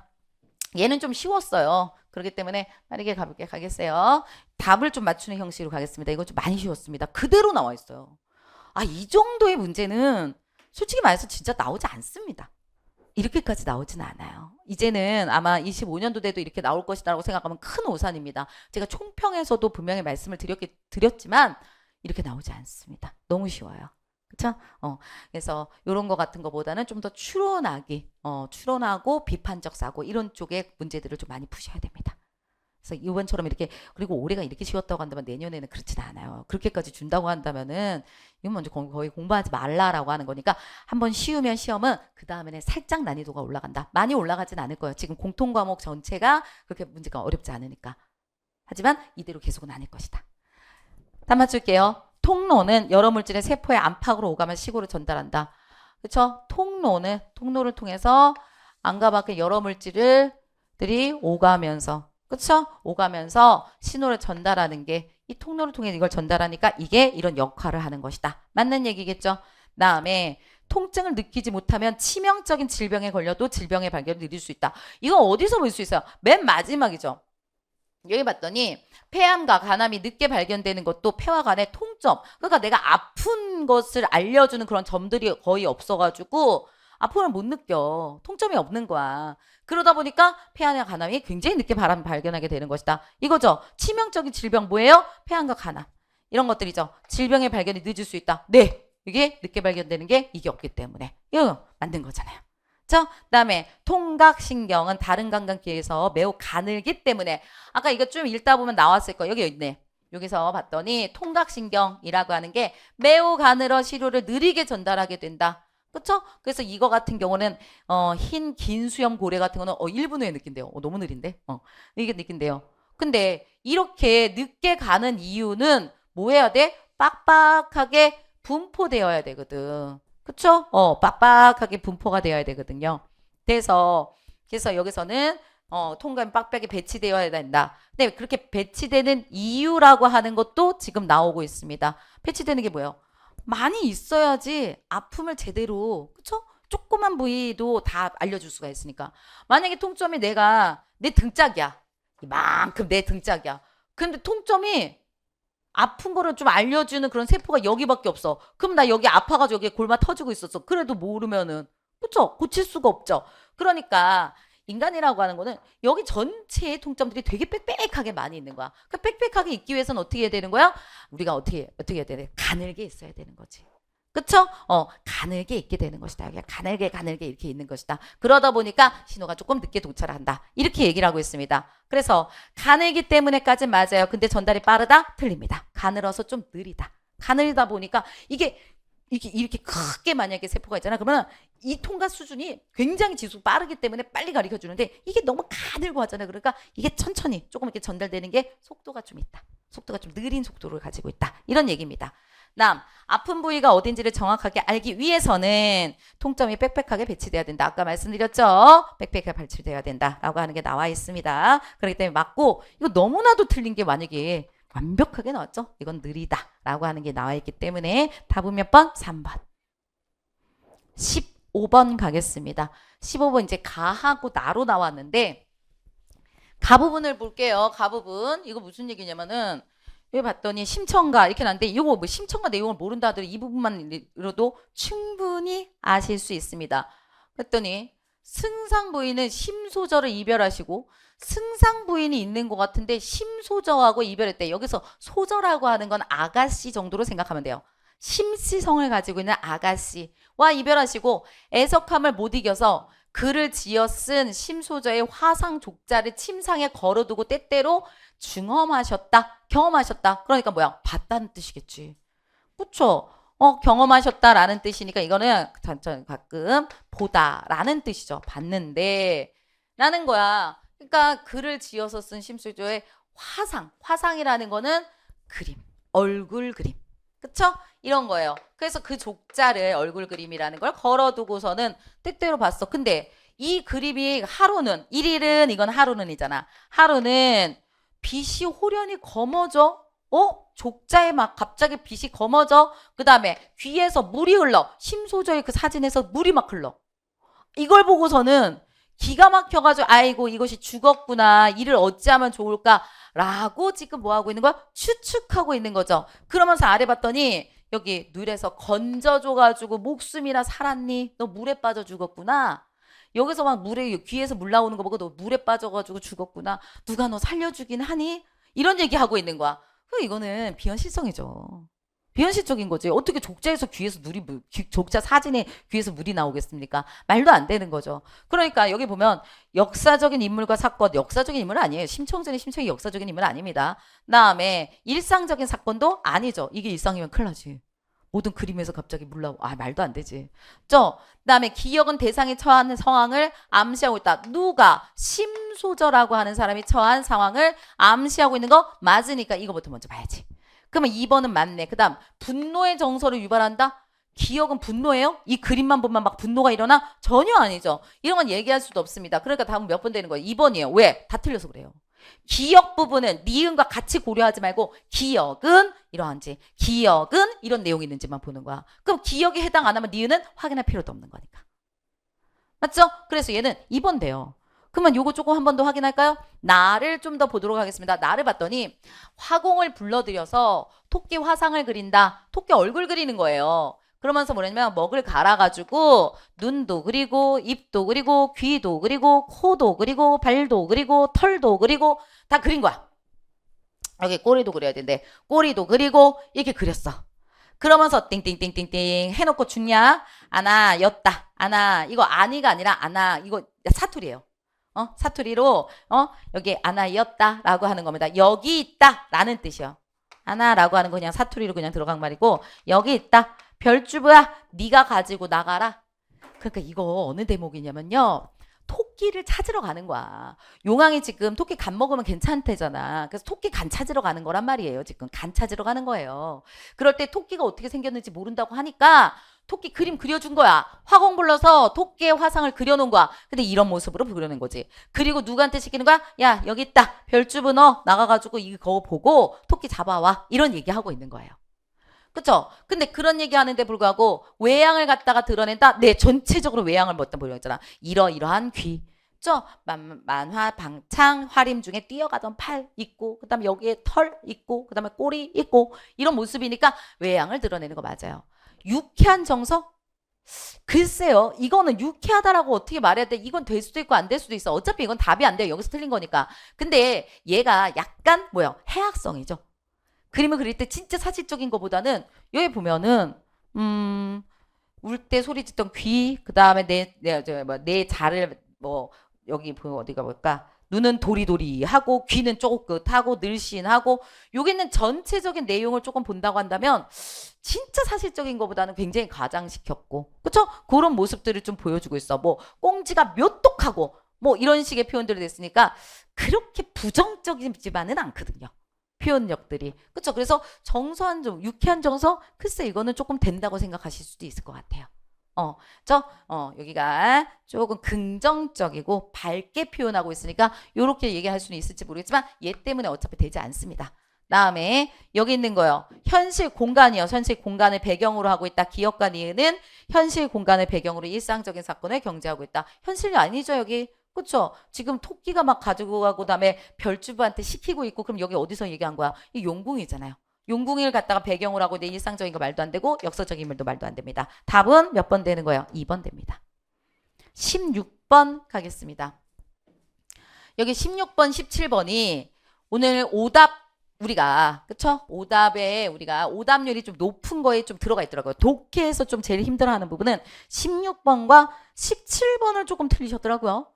얘는 좀 쉬웠어요. 그렇기 때문에 빠르게 가겠어요. 답을 좀 맞추는 형식으로 가겠습니다. 이거 좀 많이 쉬웠습니다. 그대로 나와 있어요. 이 정도의 문제는 솔직히 말해서 진짜 나오지 않습니다. 이렇게까지 나오진 않아요. 이제는 아마 25년도 돼도 이렇게 나올 것이라고 생각하면 큰 오산입니다. 제가 총평에서도 분명히 말씀을 드렸지만 이렇게 나오지 않습니다. 너무 쉬워요. 그쵸? 그래서 이런 거 같은 거보다는 좀 더 추론하고 비판적 사고 이런 쪽의 문제들을 좀 많이 푸셔야 됩니다. 그래서 이번처럼 이렇게 그리고 올해가 이렇게 쉬웠다고 한다면 내년에는 그렇지는 않아요. 그렇게까지 준다고 한다면은 이건 먼저 거의 공부하지 말라라고 하는 거니까 한번 쉬우면 시험은 그 다음에는 살짝 난이도가 올라간다. 많이 올라가진 않을 거예요. 지금 공통 과목 전체가 그렇게 문제가 어렵지 않으니까. 하지만 이대로 계속은 아닐 것이다. 답 맞출게요. 통로는 여러 물질의 세포의 안팎으로 오가면 시고를 전달한다. 그렇죠? 통로를 통해서 안과 밖의 여러 물질들이 오가면서 그렇죠? 오가면서 신호를 전달하는 게 이 통로를 통해 이걸 전달하니까 이게 이런 역할을 하는 것이다. 맞는 얘기겠죠? 다음에 통증을 느끼지 못하면 치명적인 질병에 걸려도 질병의 발견을 느릴 수 있다. 이건 어디서 볼 수 있어요? 맨 마지막이죠. 여기 봤더니 폐암과 간암이 늦게 발견되는 것도 폐와 간의 통점. 그러니까 내가 아픈 것을 알려주는 그런 점들이 거의 없어가지고 아픔을 못 느껴. 통점이 없는 거야. 그러다 보니까 폐암과 간암이 굉장히 늦게 발견하게 되는 것이다. 이거죠. 치명적인 질병 뭐예요? 폐암과 간암. 이런 것들이죠. 질병의 발견이 늦을 수 있다. 네. 이게 늦게 발견되는 게 이게 없기 때문에. 이거 만든 거잖아요. 그 다음에 통각신경은 다른 감각기에 비해서 매우 가늘기 때문에 아까 이거 좀 읽다 보면 나왔을 거예요. 여기 있네. 여기서 봤더니 통각신경이라고 하는 게 매우 가늘어 시료를 느리게 전달하게 된다. 그쵸? 그래서 이거 같은 경우는 흰 긴 수염 고래 같은 거는 1분 후에 느낀대요. 너무 느린데? 이게 느낀대요. 근데 이렇게 늦게 가는 이유는 뭐 해야 돼? 빡빡하게 분포되어야 되거든. 그쵸? 빡빡하게 분포가 되어야 되거든요. 그래서 여기서는 통감 빡빡이 배치되어야 된다. 근데 그렇게 배치되는 이유라고 하는 것도 지금 나오고 있습니다. 배치되는 게 뭐예요? 많이 있어야지 아픔을 제대로, 그쵸? 조그만 부위도 다 알려줄 수가 있으니까. 만약에 통점이 내 등짝이야. 이만큼 내 등짝이야. 근데 통점이 아픈 거를 좀 알려주는 그런 세포가 여기밖에 없어. 그럼 나 여기 아파가지고 여기 골마 터지고 있었어. 그래도 모르면은, 그쵸? 고칠 수가 없죠. 그러니까 인간이라고 하는 거는 여기 전체의 통점들이 되게 빽빽하게 많이 있는 거야. 그 빽빽하게 있기 위해서는 어떻게 해야 되는 거야? 우리가 어떻게 해야 되는 거야? 가늘게 있어야 되는 거지. 그쵸? 가늘게 있게 되는 것이다. 여기가 가늘게 이렇게 있는 것이다. 그러다 보니까 신호가 조금 늦게 도착을 한다. 이렇게 얘기를 하고 있습니다. 그래서 가늘기 때문에까지 맞아요. 근데 전달이 빠르다? 틀립니다. 가늘어서 좀 느리다. 가늘다 보니까 이게 이렇게 크게 만약에 세포가 있잖아. 그러면 이 통과 수준이 굉장히 지속 빠르기 때문에 빨리 가르쳐 주는데 이게 너무 가늘고 하잖아요. 그러니까 이게 천천히 조금 이렇게 전달되는 게 속도가 좀 있다. 속도가 좀 느린 속도를 가지고 있다. 이런 얘기입니다. 아픈 부위가 어딘지를 정확하게 알기 위해서는 통점이 빽빽하게 배치돼야 된다. 아까 말씀드렸죠? 빽빽하게 배치돼야 된다라고 하는 게 나와 있습니다. 그렇기 때문에 맞고 이거 너무나도 틀린 게 만약에 완벽하게 나왔죠? 이건 느리다라고 하는 게 나와 있기 때문에 답은 몇 번? 3번. 15번 가겠습니다. 15번 이제 가하고 나로 나왔는데 가 부분을 볼게요. 가 부분. 이거 무슨 얘기냐면은 여기 봤더니 심청가 이렇게 나는데 이거 뭐 심청가 내용을 모른다 하더라도 이 부분만으로도 충분히 아실 수 있습니다. 그랬더니 승상부인은 심소저를 이별하시고 승상부인이 있는 것 같은데 심소저하고 이별했대. 여기서 소저라고 하는 건 아가씨 정도로 생각하면 돼요. 심씨성을 가지고 있는 아가씨와 이별하시고 애석함을 못 이겨서 글을 지어 쓴 심소저의 화상 족자를 침상에 걸어두고 때때로 경험하셨다. 그러니까 뭐야? 봤다는 뜻이겠지. 그쵸? 경험하셨다라는 뜻이니까 이거는 가끔 보다라는 뜻이죠. 봤는데 라는 거야. 그러니까 글을 지어서 쓴 심소저의 화상이라는 거는 그림, 얼굴 그림. 그쵸? 이런 거예요. 그래서 그 족자를 얼굴 그림이라는 걸 걸어두고서는 때때로 봤어. 근데 이 그림이 하루는, 일일은 이건 하루는이잖아. 하루는 빛이 호련히 검어져. 족자에 막 갑자기 빛이 검어져. 그 다음에 귀에서 물이 흘러. 심소저의 그 사진에서 물이 막 흘러. 이걸 보고서는 기가 막혀가지고 아이고 이것이 죽었구나. 이를 어찌하면 좋을까. 라고 지금 뭐 하고 있는 거야? 추측하고 있는 거죠. 그러면서 아래 봤더니 여기 물에서 건져줘가지고 목숨이나 살았니? 너 물에 빠져 죽었구나. 여기서 막 귀에서 물 나오는 거 보고 너 물에 빠져가지고 죽었구나. 누가 너 살려주긴 하니? 이런 얘기하고 있는 거야. 이거는 비현실성이죠. 비현실적인 거지. 어떻게 족자에서 족자 사진에 귀에서 물이 나오겠습니까? 말도 안 되는 거죠. 그러니까 여기 보면 역사적인 인물과 사건, 역사적인 인물은 아니에요. 심청전의 심청이 역사적인 인물은 아닙니다. 그다음에 일상적인 사건도 아니죠. 이게 일상이면 큰일 나지. 모든 그림에서 갑자기 물 나오고 말도 안 되지. 그다음에 기억은 대상이 처한 상황을 암시하고 있다. 누가? 심소저라고 하는 사람이 처한 상황을 암시하고 있는 거 맞으니까 이거부터 먼저 봐야지. 그러면 2번은 맞네. 그 다음 분노의 정서를 유발한다? 기억은 분노예요? 이 그림만 보면 막 분노가 일어나? 전혀 아니죠. 이런 건 얘기할 수도 없습니다. 그러니까 다음은 몇 번 되는 거예요? 2번이에요. 왜? 다 틀려서 그래요. 기억 부분은 니은과 같이 고려하지 말고 기억은 이러한지 기억은 이런 내용이 있는지만 보는 거야. 그럼 기억에 해당 안 하면 니은은 확인할 필요도 없는 거니까. 맞죠? 그래서 얘는 2번 돼요. 그러면 요거 조금 한 번 더 확인할까요? 나를 좀 더 보도록 하겠습니다. 나를 봤더니 화공을 불러들여서 토끼 화상을 그린다. 토끼 얼굴 그리는 거예요. 그러면서 뭐냐면 먹을 갈아가지고 눈도 그리고 입도 그리고 귀도 그리고 코도 그리고 발도 그리고 털도 그리고 다 그린 거야. 여기 꼬리도 그려야 되는데 꼬리도 그리고 이렇게 그렸어. 그러면서 띵띵띵띵띵 해놓고 죽냐? 아나 였다. 아나 이거 아니가 아니라 아나 이거 사투리예요. 사투리로 여기 아나이었다 라고 하는 겁니다. 여기 있다 라는 뜻이요. 아나라고 하는 거 그냥 사투리로 그냥 들어간 말이고 여기 있다. 별주부야 네가 가지고 나가라. 그러니까 이거 어느 대목이냐면요. 토끼를 찾으러 가는 거야. 용왕이 지금 토끼 간 먹으면 괜찮대잖아. 그래서 토끼 간 찾으러 가는 거란 말이에요. 지금 간 찾으러 가는 거예요. 그럴 때 토끼가 어떻게 생겼는지 모른다고 하니까 토끼 그림 그려준 거야. 화공 불러서 토끼의 화상을 그려놓은 거야. 근데 이런 모습으로 그려낸 거지. 그리고 누구한테 시키는 거야? 야, 여기 있다. 별주부 너 나가가지고 이거 보고 토끼 잡아와. 이런 얘기하고 있는 거예요. 그쵸? 근데 그런 얘기 하는데 불구하고 외양을 갖다가 드러낸다? 네, 전체적으로 외양을 뭐 보여줬잖아. 이러이러한 귀. 그쵸? 만화, 방창, 화림 중에 뛰어가던 팔 있고, 그 다음에 여기에 털 있고, 그 다음에 꼬리 있고, 이런 모습이니까 외양을 드러내는 거 맞아요. 유쾌한 정서? 글쎄요. 이거는 유쾌하다라고 어떻게 말해야 돼? 이건 될 수도 있고 안 될 수도 있어. 어차피 이건 답이 안 돼요. 여기서 틀린 거니까. 근데 얘가 약간 뭐야? 해학성이죠. 그림을 그릴 때 진짜 사실적인 것보다는 여기 보면은 울 때 소리 짓던 귀, 그 다음에 내 자를 뭐 여기 보면 어디가 볼까? 눈은 도리도리하고 귀는 쪼긋하고 늘씬하고 여기는 전체적인 내용을 조금 본다고 한다면 진짜 사실적인 것보다는 굉장히 과장시켰고 그쵸? 그런 모습들을 좀 보여주고 있어. 뭐 꽁지가 묘똑하고 뭐 이런 식의 표현들이 됐으니까 그렇게 부정적이지만은 않거든요. 표현력들이. 그쵸? 그래서 정서한 좀, 유쾌한 정서? 글쎄, 이거는 조금 된다고 생각하실 수도 있을 것 같아요. 여기가 조금 긍정적이고 밝게 표현하고 있으니까 이렇게 얘기할 수는 있을지 모르겠지만 얘 때문에 어차피 되지 않습니다. 다음에 여기 있는 거요. 현실 공간이요. 현실 공간을 배경으로 하고 있다. 기억과 니은은 현실 공간을 배경으로 일상적인 사건을 경제하고 있다. 현실이 아니죠, 여기. 그쵸? 지금 토끼가 막 가지고 가고 그다음에 별주부한테 시키고 있고 그럼 여기 어디서 얘기한 거야? 이 용궁이잖아요. 용궁을 갖다가 배경으로 하고 내 일상적인 거 말도 안 되고 역사적인 인물도 말도 안 됩니다. 답은 몇 번 되는 거예요? 2번 됩니다. 16번 가겠습니다. 여기 16번, 17번이 오늘 오답 우리가 그쵸? 오답에 우리가 오답률이 좀 높은 거에 좀 들어가 있더라고요. 독해에서 좀 제일 힘들어하는 부분은 16번과 17번을 조금 틀리셨더라고요.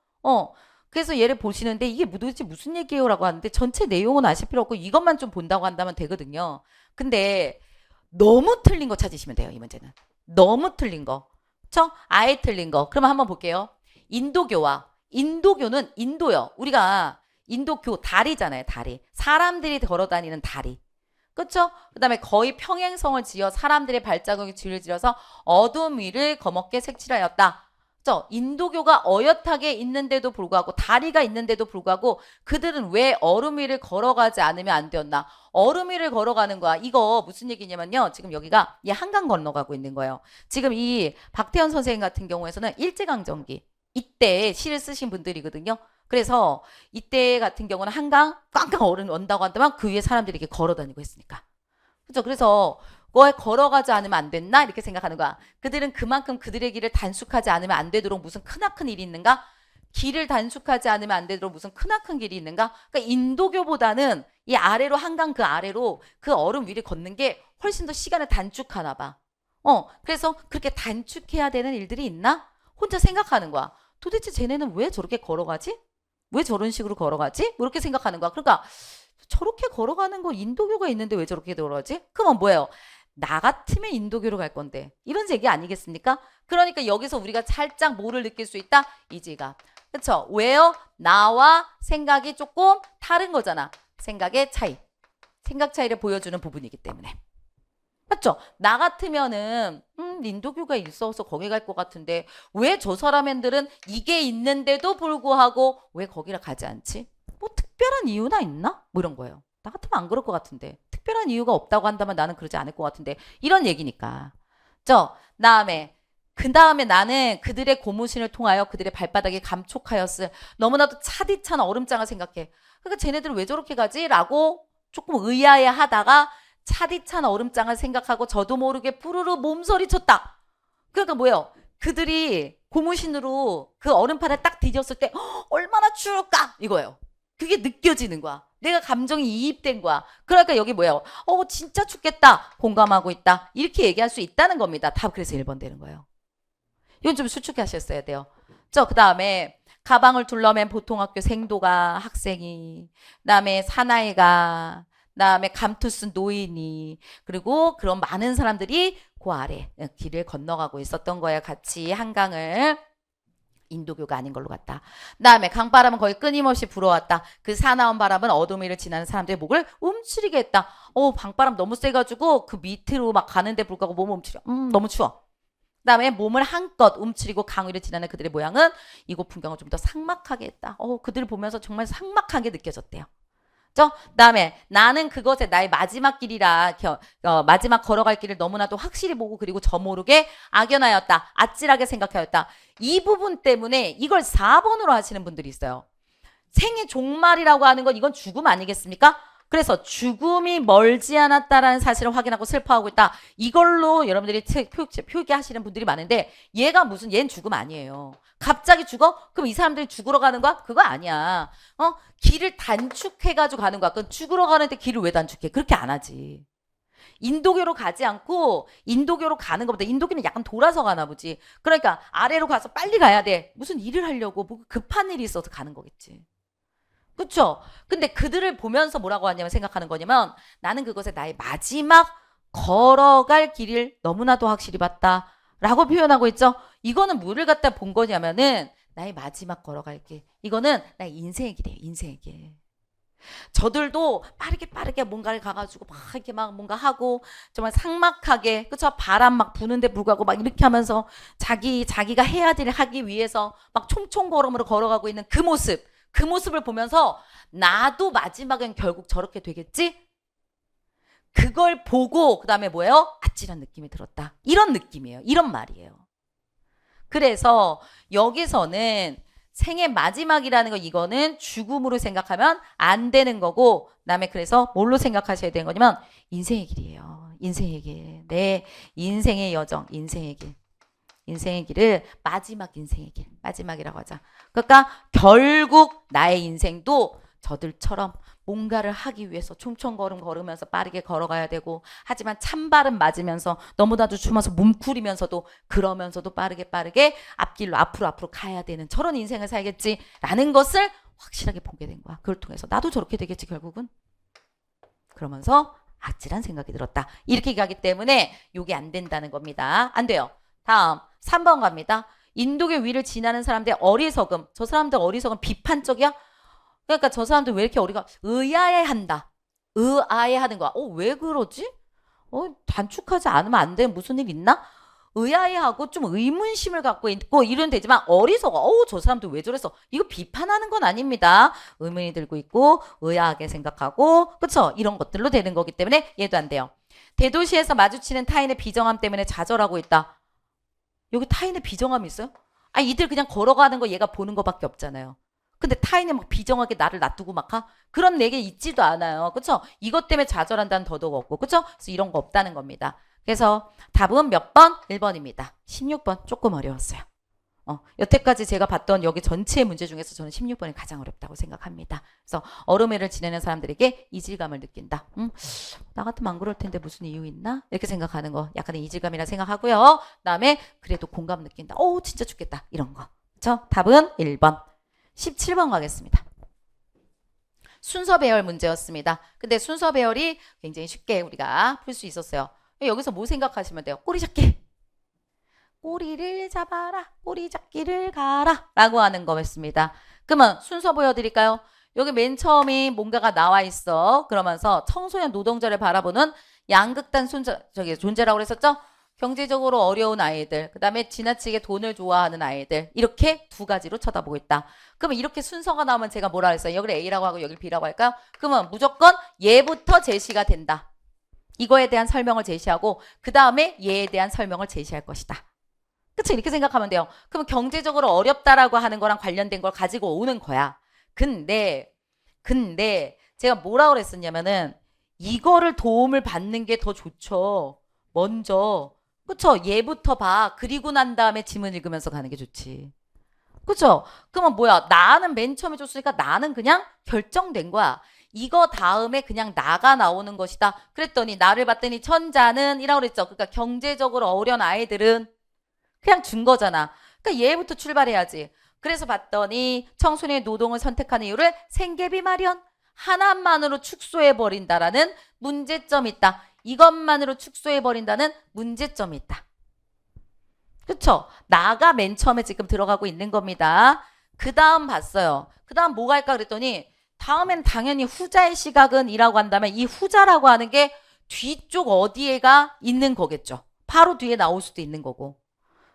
그래서 얘를 보시는데 이게 도대체 무슨 얘기예요? 라고 하는데 전체 내용은 아실 필요 없고 이것만 좀 본다고 한다면 되거든요. 근데 너무 틀린 거 찾으시면 돼요. 이 문제는. 너무 틀린 거. 그쵸? 아예 틀린 거. 그러면 한번 볼게요. 인도교와 인도교는 인도요. 우리가 인도교 다리잖아요. 다리. 사람들이 걸어다니는 다리. 그쵸? 그 다음에 거의 평행성을 지어 사람들의 발자국이 줄을 지어서 어둠 위를 거먹게 색칠하였다. 인도교가 어엿하게 있는데도 불구하고 다리가 있는데도 불구하고 그들은 왜 얼음 위를 걸어가지 않으면 안 되었나? 얼음 위를 걸어가는 거야. 이거 무슨 얘기냐면요. 지금 여기가 이 한강 건너가고 있는 거예요. 지금 이 박태현 선생님 같은 경우에서는 일제강점기 이때 시를 쓰신 분들이거든요. 그래서 이때 같은 경우는 한강 꽝꽝 얼음 온다고 한다면 그 위에 사람들이 이렇게 걸어 다니고 했으니까. 그렇죠? 그래서 거에 걸어가지 않으면 안 됐나? 이렇게 생각하는 거야. 그들은 그만큼 그들의 길을 단축하지 않으면 안 되도록 무슨 크나큰 일이 있는가? 길을 단축하지 않으면 안 되도록 무슨 크나큰 길이 있는가? 그러니까 인도교보다는 이 아래로 한강 그 아래로 그 얼음 위를 걷는 게 훨씬 더 시간을 단축하나 봐. 그래서 그렇게 단축해야 되는 일들이 있나? 혼자 생각하는 거야. 도대체 쟤네는 왜 저렇게 걸어가지? 왜 저런 식으로 걸어가지? 뭐 이렇게 생각하는 거야. 그러니까 저렇게 걸어가는 거 인도교가 있는데 왜 저렇게 걸어가지? 그러면 뭐예요? 나 같으면 인도교로 갈 건데 이런 얘기 아니겠습니까? 그러니까 여기서 우리가 살짝 뭐를 느낄 수 있다? 이지가. 그렇죠? 왜요? 나와 생각이 조금 다른 거잖아. 생각의 차이. 생각 차이를 보여주는 부분이기 때문에. 맞죠? 나 같으면은 인도교가 있어서 거기 갈 것 같은데 왜 저 사람들은 이게 있는데도 불구하고 왜 거기를 가지 않지? 뭐 특별한 이유나 있나? 뭐 이런 거예요. 나 같으면 안 그럴 것 같은데 특별한 이유가 없다고 한다면 나는 그러지 않을 것 같은데 이런 얘기니까. 그 다음에 나는 그들의 고무신을 통하여 그들의 발바닥에 감촉하였을 너무나도 차디찬 얼음장을 생각해. 그러니까 쟤네들 왜 저렇게 가지? 라고 조금 의아해 하다가 차디찬 얼음장을 생각하고 저도 모르게 푸르르 몸서리 쳤다. 그러니까 뭐예요? 그들이 고무신으로 그 얼음판을 딱 뒤졌을 때 얼마나 추울까? 이거예요. 그게 느껴지는 거야. 내가 감정이 이입된 거야. 그러니까 여기 뭐예요? 진짜 춥겠다. 공감하고 있다. 이렇게 얘기할 수 있다는 겁니다. 답 그래서 1번 되는 거예요. 이건 좀 수축하셨어야 돼요. 그 다음에 가방을 둘러맨 보통 학교 생도가 학생이 그다음에 사나이가 그다음에 감투쓴 노인이 그리고 그런 많은 사람들이 그 아래 길을 건너가고 있었던 거예요. 같이 한강을. 인도교가 아닌 걸로 같다. 그다음에 강바람은 거의 끊임없이 불어왔다. 그 사나운 바람은 어둠 위를 지나는 사람들의 목을 움츠리게 했다. 강바람 너무 세가지고 그 밑으로 막 가는데 불구하고 몸을 움츠려. 너무 추워. 그다음에 몸을 한껏 움츠리고 강 위를 지나는 그들의 모양은 이곳 풍경을 좀 더 삭막하게 했다. 그들을 보면서 정말 삭막하게 느껴졌대요. 그다음에 나는 그것에 나의 마지막 길이라 마지막 걸어갈 길을 너무나도 확실히 보고 그리고 저모르게 악연하였다. 아찔하게 생각하였다. 이 부분 때문에 이걸 4번으로 하시는 분들이 있어요. 생의 종말이라고 하는 건 이건 죽음 아니겠습니까? 그래서 죽음이 멀지 않았다라는 사실을 확인하고 슬퍼하고 있다. 이걸로 여러분들이 표기하시는 분들이 많은데 얘는 죽음 아니에요. 갑자기 죽어? 그럼 이 사람들이 죽으러 가는 거야? 그거 아니야. 길을 단축해가지고 가는 거야. 그럼 죽으러 가는데 길을 왜 단축해? 그렇게 안 하지. 인도교로 가지 않고 인도교로 가는 것보다 인도교는 약간 돌아서 가나 보지. 그러니까 아래로 가서 빨리 가야 돼. 무슨 일을 하려고 뭐 급한 일이 있어서 가는 거겠지. 그쵸? 근데 그들을 보면서 뭐라고 하냐면 생각하는 거냐면 나는 그것에 나의 마지막 걸어갈 길을 너무나도 확실히 봤다. 라고 표현하고 있죠. 이거는 뭐를 갖다 본 거냐면은 나의 마지막 걸어갈 길. 이거는 나의 인생의 길이에요. 인생의 길. 저들도 빠르게 뭔가를 가가지고 막 이렇게 막 뭔가 하고 정말 삭막하게 그쵸? 바람 막 부는데 불구하고 막 이렇게 하면서 자기가 해야 될 하기 위해서 막 총총걸음으로 걸어가고 있는 그 모습을 보면서 나도 마지막엔 결국 저렇게 되겠지? 그걸 보고 그 다음에 뭐예요? 아찔한 느낌이 들었다. 이런 느낌이에요. 이런 말이에요. 그래서 여기서는 생의 마지막이라는 거 이거는 죽음으로 생각하면 안 되는 거고 그다음에 그래서 뭘로 생각하셔야 되는 거냐면 인생의 길이에요. 인생의 길. 내 인생의 여정, 인생의 길. 인생의 길을 마지막 인생의 길. 마지막이라고 하자. 그러니까 결국 나의 인생도 저들처럼 뭔가를 하기 위해서 총총걸음 걸으면서 빠르게 걸어가야 되고 하지만 찬바람 맞으면서 너무나도 추워서 몸쿠리면서도 그러면서도 빠르게 앞길로 앞으로 가야 되는 저런 인생을 살겠지라는 것을 확실하게 보게 된 거야. 그걸 통해서 나도 저렇게 되겠지 결국은. 그러면서 아찔한 생각이 들었다. 이렇게 가기 때문에 이게 안 된다는 겁니다. 안 돼요. 다음 3번 갑니다. 인도교 위를 지나는 사람들의 어리석음. 저 사람들 어리석음 비판적이야? 그러니까 저 사람들 왜 이렇게 의아해한다. 의아해하는 거야. 왜 그러지? 단축하지 않으면 안 돼. 무슨 일 있나? 의아해하고 좀 의문심을 갖고 있고 이런 되지만 어리석어. 저 사람들 왜 저랬어? 이거 비판하는 건 아닙니다. 의문이 들고 있고 의아하게 생각하고 그쵸? 이런 것들로 되는 거기 때문에 얘도 안 돼요. 대도시에서 마주치는 타인의 비정함 때문에 좌절하고 있다. 여기 타인의 비정함이 있어요? 이들 그냥 걸어가는 거 얘가 보는 거밖에 없잖아요. 근데 타인이 막 비정하게 나를 놔두고 막 그런 내게 있지도 않아요. 그쵸? 이것 때문에 좌절한다는 더더욱 없고 그쵸? 그래서 이런 거 없다는 겁니다. 그래서 답은 몇 번? 1번입니다. 16번 조금 어려웠어요. 여태까지 제가 봤던 여기 전체 문제 중에서 저는 16번이 가장 어렵다고 생각합니다. 그래서 얼음회를 지내는 사람들에게 이질감을 느낀다. 나 같으면 안 그럴 텐데 무슨 이유 있나? 이렇게 생각하는 거 약간의 이질감이라 생각하고요. 그다음에 그래도 공감 느낀다. 진짜 죽겠다. 이런 거. 그쵸? 답은 1번. 17번 가겠습니다. 순서 배열 문제였습니다. 근데 순서 배열이 굉장히 쉽게 우리가 풀 수 있었어요. 여기서 뭐 생각하시면 돼요? 꼬리 잡기. 꼬리를 잡아라. 꼬리 잡기를 가라. 라고 하는 거였습니다. 그러면 순서 보여드릴까요? 여기 맨 처음에 뭔가가 나와 있어. 그러면서 청소년 노동자를 바라보는 양극단 존재라고 그랬었죠? 경제적으로 어려운 아이들, 그 다음에 지나치게 돈을 좋아하는 아이들 이렇게 두 가지로 쳐다보고 있다. 그러면 이렇게 순서가 나오면 제가 뭐라 그랬어요? 여기를 A라고 하고 여기를 B라고 할까요? 그러면 무조건 얘부터 제시가 된다. 이거에 대한 설명을 제시하고 그 다음에 얘에 대한 설명을 제시할 것이다. 그쵸? 이렇게 생각하면 돼요. 그러면 경제적으로 어렵다라고 하는 거랑 관련된 걸 가지고 오는 거야. 근데 제가 뭐라고 그랬었냐면은 이거를 도움을 받는 게 더 좋죠. 먼저 그쵸? 얘부터 봐. 그리고 난 다음에 지문 읽으면서 가는 게 좋지. 그쵸? 그러면 뭐야? 나는 맨 처음에 줬으니까 나는 그냥 결정된 거야. 이거 다음에 그냥 나가 나오는 것이다. 그랬더니 나를 봤더니 천자는 이라고 그랬죠. 그러니까 경제적으로 어려운 아이들은 그냥 준 거잖아. 그러니까 얘부터 출발해야지. 그래서 봤더니 청소년의 노동을 선택하는 이유를 생계비 마련. 하나만으로 축소해버린다라는 문제점이 있다. 이것만으로 축소해버린다는 문제점이 있다. 그쵸? 나가 맨 처음에 지금 들어가고 있는 겁니다. 그 다음 봤어요. 그 다음 뭐가 할까 그랬더니 다음엔 당연히 후자의 시각은 이라고 한다면 이 후자라고 하는 게 뒤쪽 어디에가 있는 거겠죠. 바로 뒤에 나올 수도 있는 거고.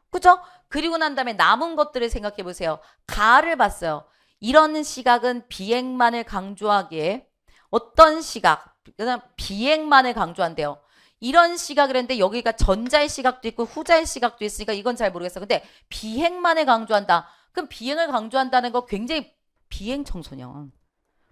그죠? 그리고 난 다음에 남은 것들을 생각해 보세요. 가를 봤어요. 이런 시각은 비행만을 강조하기에 어떤 시각? 그냥 비행만을 강조한대요. 이런 시각을 했는데 여기가 전자의 시각도 있고 후자의 시각도 있으니까 이건 잘 모르겠어. 근데 비행만을 강조한다. 그럼 비행을 강조한다는 거 굉장히 비행 청소년.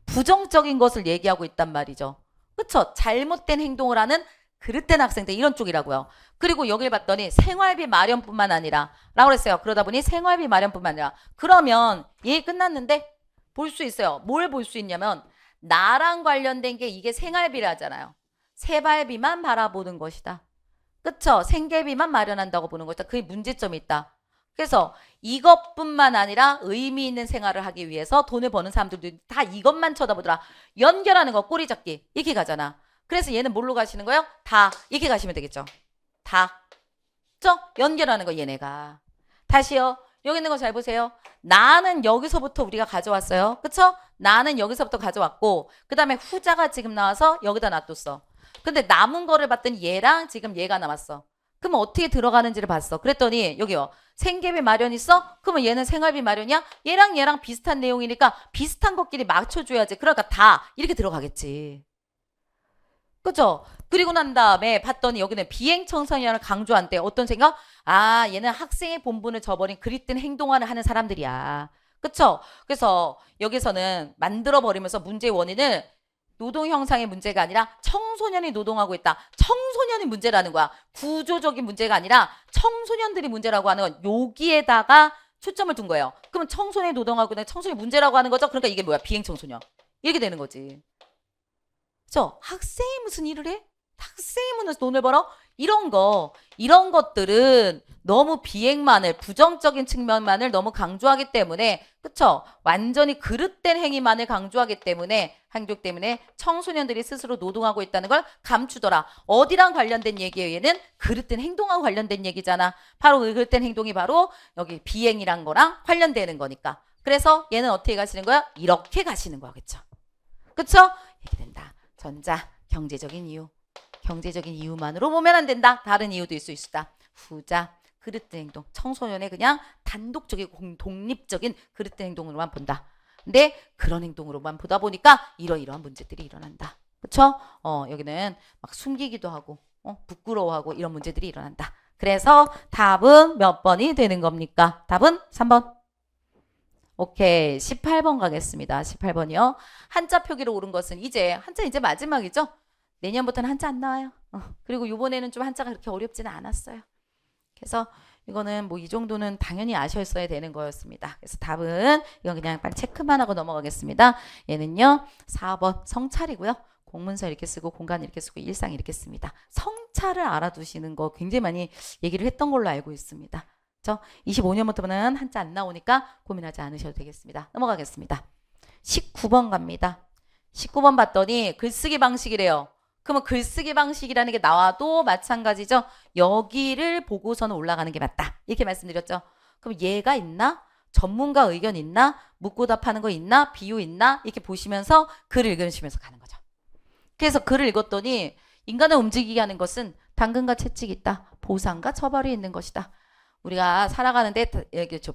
부정적인 것을 얘기하고 있단 말이죠. 그쵸? 잘못된 행동을 하는 그릇된 학생들 이런 쪽이라고요. 그리고 여기를 봤더니 생활비 마련뿐만 아니라 라고 그랬어요. 그러다 보니 생활비 마련뿐만 아니라 그러면 얘기 끝났는데 볼 수 있어요. 뭘 볼 수 있냐면 나랑 관련된 게 이게 생활비라잖아요. 생활비만 바라보는 것이다. 그쵸? 생계비만 마련한다고 보는 것이다. 그게 문제점이 있다. 그래서 이것뿐만 아니라 의미 있는 생활을 하기 위해서 돈을 버는 사람들도 다 이것만 쳐다보더라. 연결하는 거 꼬리 잡기 이렇게 가잖아. 그래서 얘는 뭘로 가시는 거예요? 다 이렇게 가시면 되겠죠. 다. 그죠? 연결하는 거 얘네가. 다시요. 여기 있는 거 잘 보세요. 나는 여기서부터 우리가 가져왔어요. 그쵸? 나는 여기서부터 가져왔고 그 다음에 후자가 지금 나와서 여기다 놔뒀어. 근데 남은 거를 봤더니 얘랑 지금 얘가 남았어. 그러면 어떻게 들어가는지를 봤어. 그랬더니 여기요. 생계비 마련 있어? 그러면 얘는 생활비 마련이야? 얘랑 비슷한 내용이니까 비슷한 것끼리 맞춰줘야지. 그러니까 다 이렇게 들어가겠지. 그죠? 그리고 난 다음에 봤더니 여기는 비행 청소년을 강조한대. 어떤 생각? 아, 얘는 학생의 본분을 저버린 그릇된 행동을 하는 사람들이야. 그쵸? 그래서 여기서는 만들어버리면서 문제의 원인을 노동 형상의 문제가 아니라 청소년이 노동하고 있다. 청소년이 문제라는 거야. 구조적인 문제가 아니라 청소년들이 문제라고 하는 건 여기에다가 초점을 둔 거예요. 그러면 청소년이 노동하고 있는 청소년이 문제라고 하는 거죠. 그러니까 이게 뭐야? 비행 청소년. 이렇게 되는 거지. 그렇죠? 학생이 무슨 일을 해? 학생이 무슨 돈을 벌어? 이런 것들은 너무 비행만을, 부정적인 측면만을 너무 강조하기 때문에, 그쵸? 완전히 그릇된 행위만을 강조하기 때문에, 행동 때문에 청소년들이 스스로 노동하고 있다는 걸 감추더라. 어디랑 관련된 얘기예요? 얘는 그릇된 행동하고 관련된 얘기잖아. 바로 그 그릇된 행동이 바로 여기 비행이란 거랑 관련되는 거니까. 그래서 얘는 어떻게 가시는 거야? 이렇게 가시는 거야. 그쵸? 그쵸? 이렇게 된다. 전자, 경제적인 이유. 경제적인 이유만으로 보면 안 된다. 다른 이유도 있을 수 있다. 후자, 그릇된 행동. 청소년의 그냥 단독적인 독립적인 그릇된 행동으로만 본다. 근데 그런 행동으로만 보다 보니까 이러이러한 문제들이 일어난다. 그쵸? 여기는 막 숨기기도 하고 부끄러워하고 이런 문제들이 일어난다. 그래서 답은 몇 번이 되는 겁니까? 답은 3번. 오케이. 18번 가겠습니다. 18번이요. 한자 표기로 옳은 것은 한자 이제 마지막이죠? 내년부터는 한자 안 나와요. 그리고 이번에는 좀 한자가 그렇게 어렵지는 않았어요. 그래서 이거는 뭐 이 정도는 당연히 아셨어야 되는 거였습니다. 그래서 답은 이건 그냥 빨리 체크만 하고 넘어가겠습니다. 얘는요. 4번 성찰이고요. 공문서 이렇게 쓰고 공간 이렇게 쓰고 일상 이렇게 씁니다. 성찰을 알아두시는 거 굉장히 많이 얘기를 했던 걸로 알고 있습니다. 25년부터는 한자 안 나오니까 고민하지 않으셔도 되겠습니다. 넘어가겠습니다. 19번 갑니다. 19번 봤더니 글쓰기 방식이래요. 그러면 글쓰기 방식이라는 게 나와도 마찬가지죠. 여기를 보고서는 올라가는 게 맞다. 이렇게 말씀드렸죠. 그럼 얘가 있나? 전문가 의견 있나? 묻고 답하는 거 있나? 비유 있나? 이렇게 보시면서 글을 읽으시면서 가는 거죠. 그래서 글을 읽었더니 인간을 움직이게 하는 것은 당근과 채찍이 있다. 보상과 처벌이 있는 것이다. 우리가 살아가는데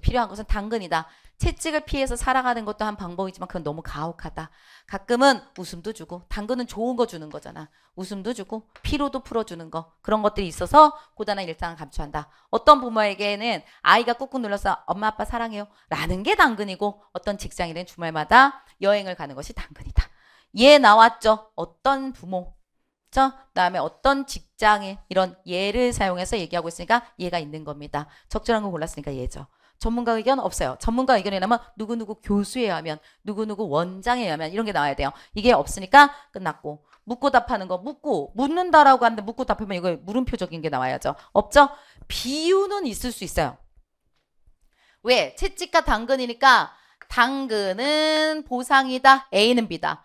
필요한 것은 당근이다. 채찍을 피해서 살아가는 것도 한 방법이지만 그건 너무 가혹하다. 가끔은 웃음도 주고 당근은 좋은 거 주는 거잖아. 웃음도 주고 피로도 풀어주는 거. 그런 것들이 있어서 고단한 일상을 감수한다. 어떤 부모에게는 아이가 꾹꾹 눌러서 엄마 아빠 사랑해요 라는 게 당근이고 어떤 직장인은 주말마다 여행을 가는 것이 당근이다. 얘 나왔죠. 어떤 부모 그다음에 어떤 직장에 이런 예를 사용해서 얘기하고 있으니까 얘가 있는 겁니다. 적절한 거 골랐으니까 얘죠. 전문가 의견 없어요. 전문가 의견이 나면 누구누구 교수에 하면 누구누구 원장에 하면 이런 게 나와야 돼요. 이게 없으니까 끝났고 묻고 답하는 거 묻는다라고 하는데 묻고 답하면 이거 물음표적인 게 나와야죠. 없죠? 비유는 있을 수 있어요. 왜? 채찍과 당근이니까 당근은 보상이다. A는 B다.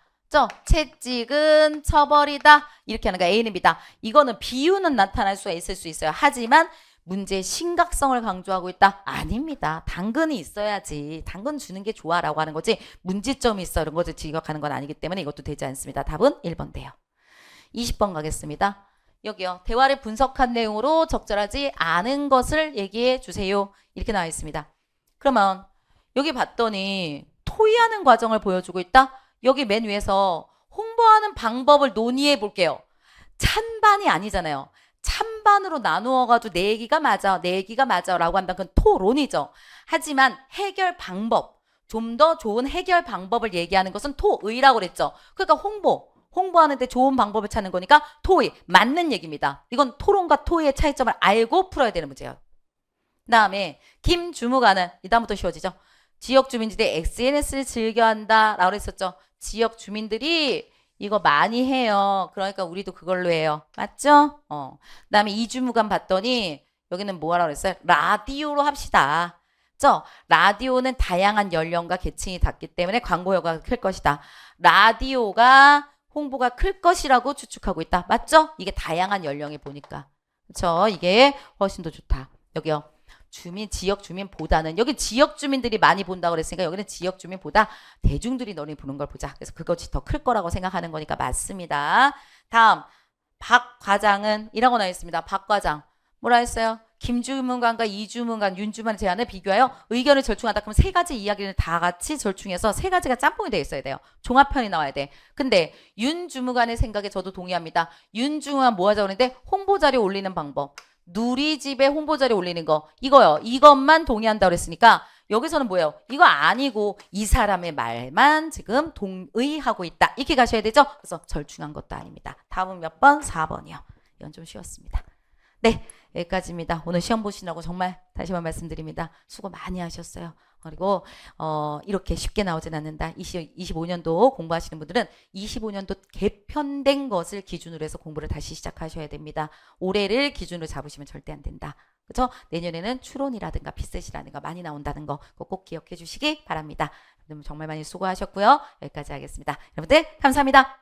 채찍은 쳐버리다. 이렇게 하는 거 A는 B다. 이거는 비유는 나타날 수가 있을 수 있어요. 하지만 문제의 심각성을 강조하고 있다? 아닙니다. 당근이 있어야지. 당근 주는 게 좋아라고 하는 거지. 문제점이 있어. 이런 것을 지적하는 건 아니기 때문에 이것도 되지 않습니다. 답은 1번 돼요. 20번 가겠습니다. 여기요. 대화를 분석한 내용으로 적절하지 않은 것을 얘기해 주세요. 이렇게 나와 있습니다. 그러면 여기 봤더니 토의하는 과정을 보여주고 있다? 여기 맨 위에서 홍보하는 방법을 논의해 볼게요. 찬반이 아니잖아요. 찬반으로 나누어가지고 내 얘기가 맞아, 내 얘기가 맞아 라고 한다면 그건 토론이죠. 하지만 해결 방법, 좀 더 좋은 해결 방법을 얘기하는 것은 토의라고 그랬죠. 그러니까 홍보하는데 좋은 방법을 찾는 거니까 토의, 맞는 얘기입니다. 이건 토론과 토의의 차이점을 알고 풀어야 되는 문제예요. 그 다음에 김주무관은 이 다음부터 쉬워지죠. 지역 주민들이 SNS를 즐겨한다 라고 했었죠. 지역 주민들이 이거 많이 해요. 그러니까 우리도 그걸로 해요. 맞죠? 그 다음에 이주무관 봤더니 여기는 뭐 하라고 그랬어요? 라디오로 합시다. 라디오는 다양한 연령과 계층이 닿기 때문에 광고 효과가 클 것이다. 라디오가 홍보가 클 것이라고 추측하고 있다. 맞죠? 이게 다양한 연령이 보니까. 그렇죠? 이게 훨씬 더 좋다. 여기요. 지역 주민보다는 여기 지역 주민들이 많이 본다고 그랬으니까 여기는 지역 주민보다 대중들이 너네 보는 걸 보자. 그래서 그것이 더 클 거라고 생각하는 거니까 맞습니다. 다음 박 과장은 이라고 나와 있습니다. 박 과장 뭐라 했어요? 김주문관과 이주문관, 윤주문의 제안을 비교하여 의견을 절충하다. 그럼 세 가지 이야기를 다 같이 절충해서 세 가지가 짬뽕이 되어 있어야 돼요. 종합편이 나와야 돼. 근데 윤주문관의 생각에 저도 동의합니다. 윤주문관 뭐 하자고 그러는데 홍보자료 올리는 방법. 누리집에 홍보자료 올리는 거 이거요. 이것만 동의한다고 그랬으니까 여기서는 뭐예요? 이거 아니고 이 사람의 말만 지금 동의하고 있다. 이렇게 가셔야 되죠? 그래서 절충한 것도 아닙니다. 다음은 몇 번? 4번이요. 이건 좀 쉬웠습니다. 네, 여기까지입니다. 오늘 시험 보시느라고 정말 다시 한번 말씀드립니다. 수고 많이 하셨어요. 그리고 이렇게 쉽게 나오진 않는다. 25년도 공부하시는 분들은 25년도 개편된 것을 기준으로 해서 공부를 다시 시작하셔야 됩니다. 올해를 기준으로 잡으시면 절대 안 된다. 그렇죠? 내년에는 추론이라든가 피셋이라든가 많이 나온다는 거 꼭 기억해 주시기 바랍니다. 여러분 정말 많이 수고하셨고요. 여기까지 하겠습니다. 여러분들 감사합니다.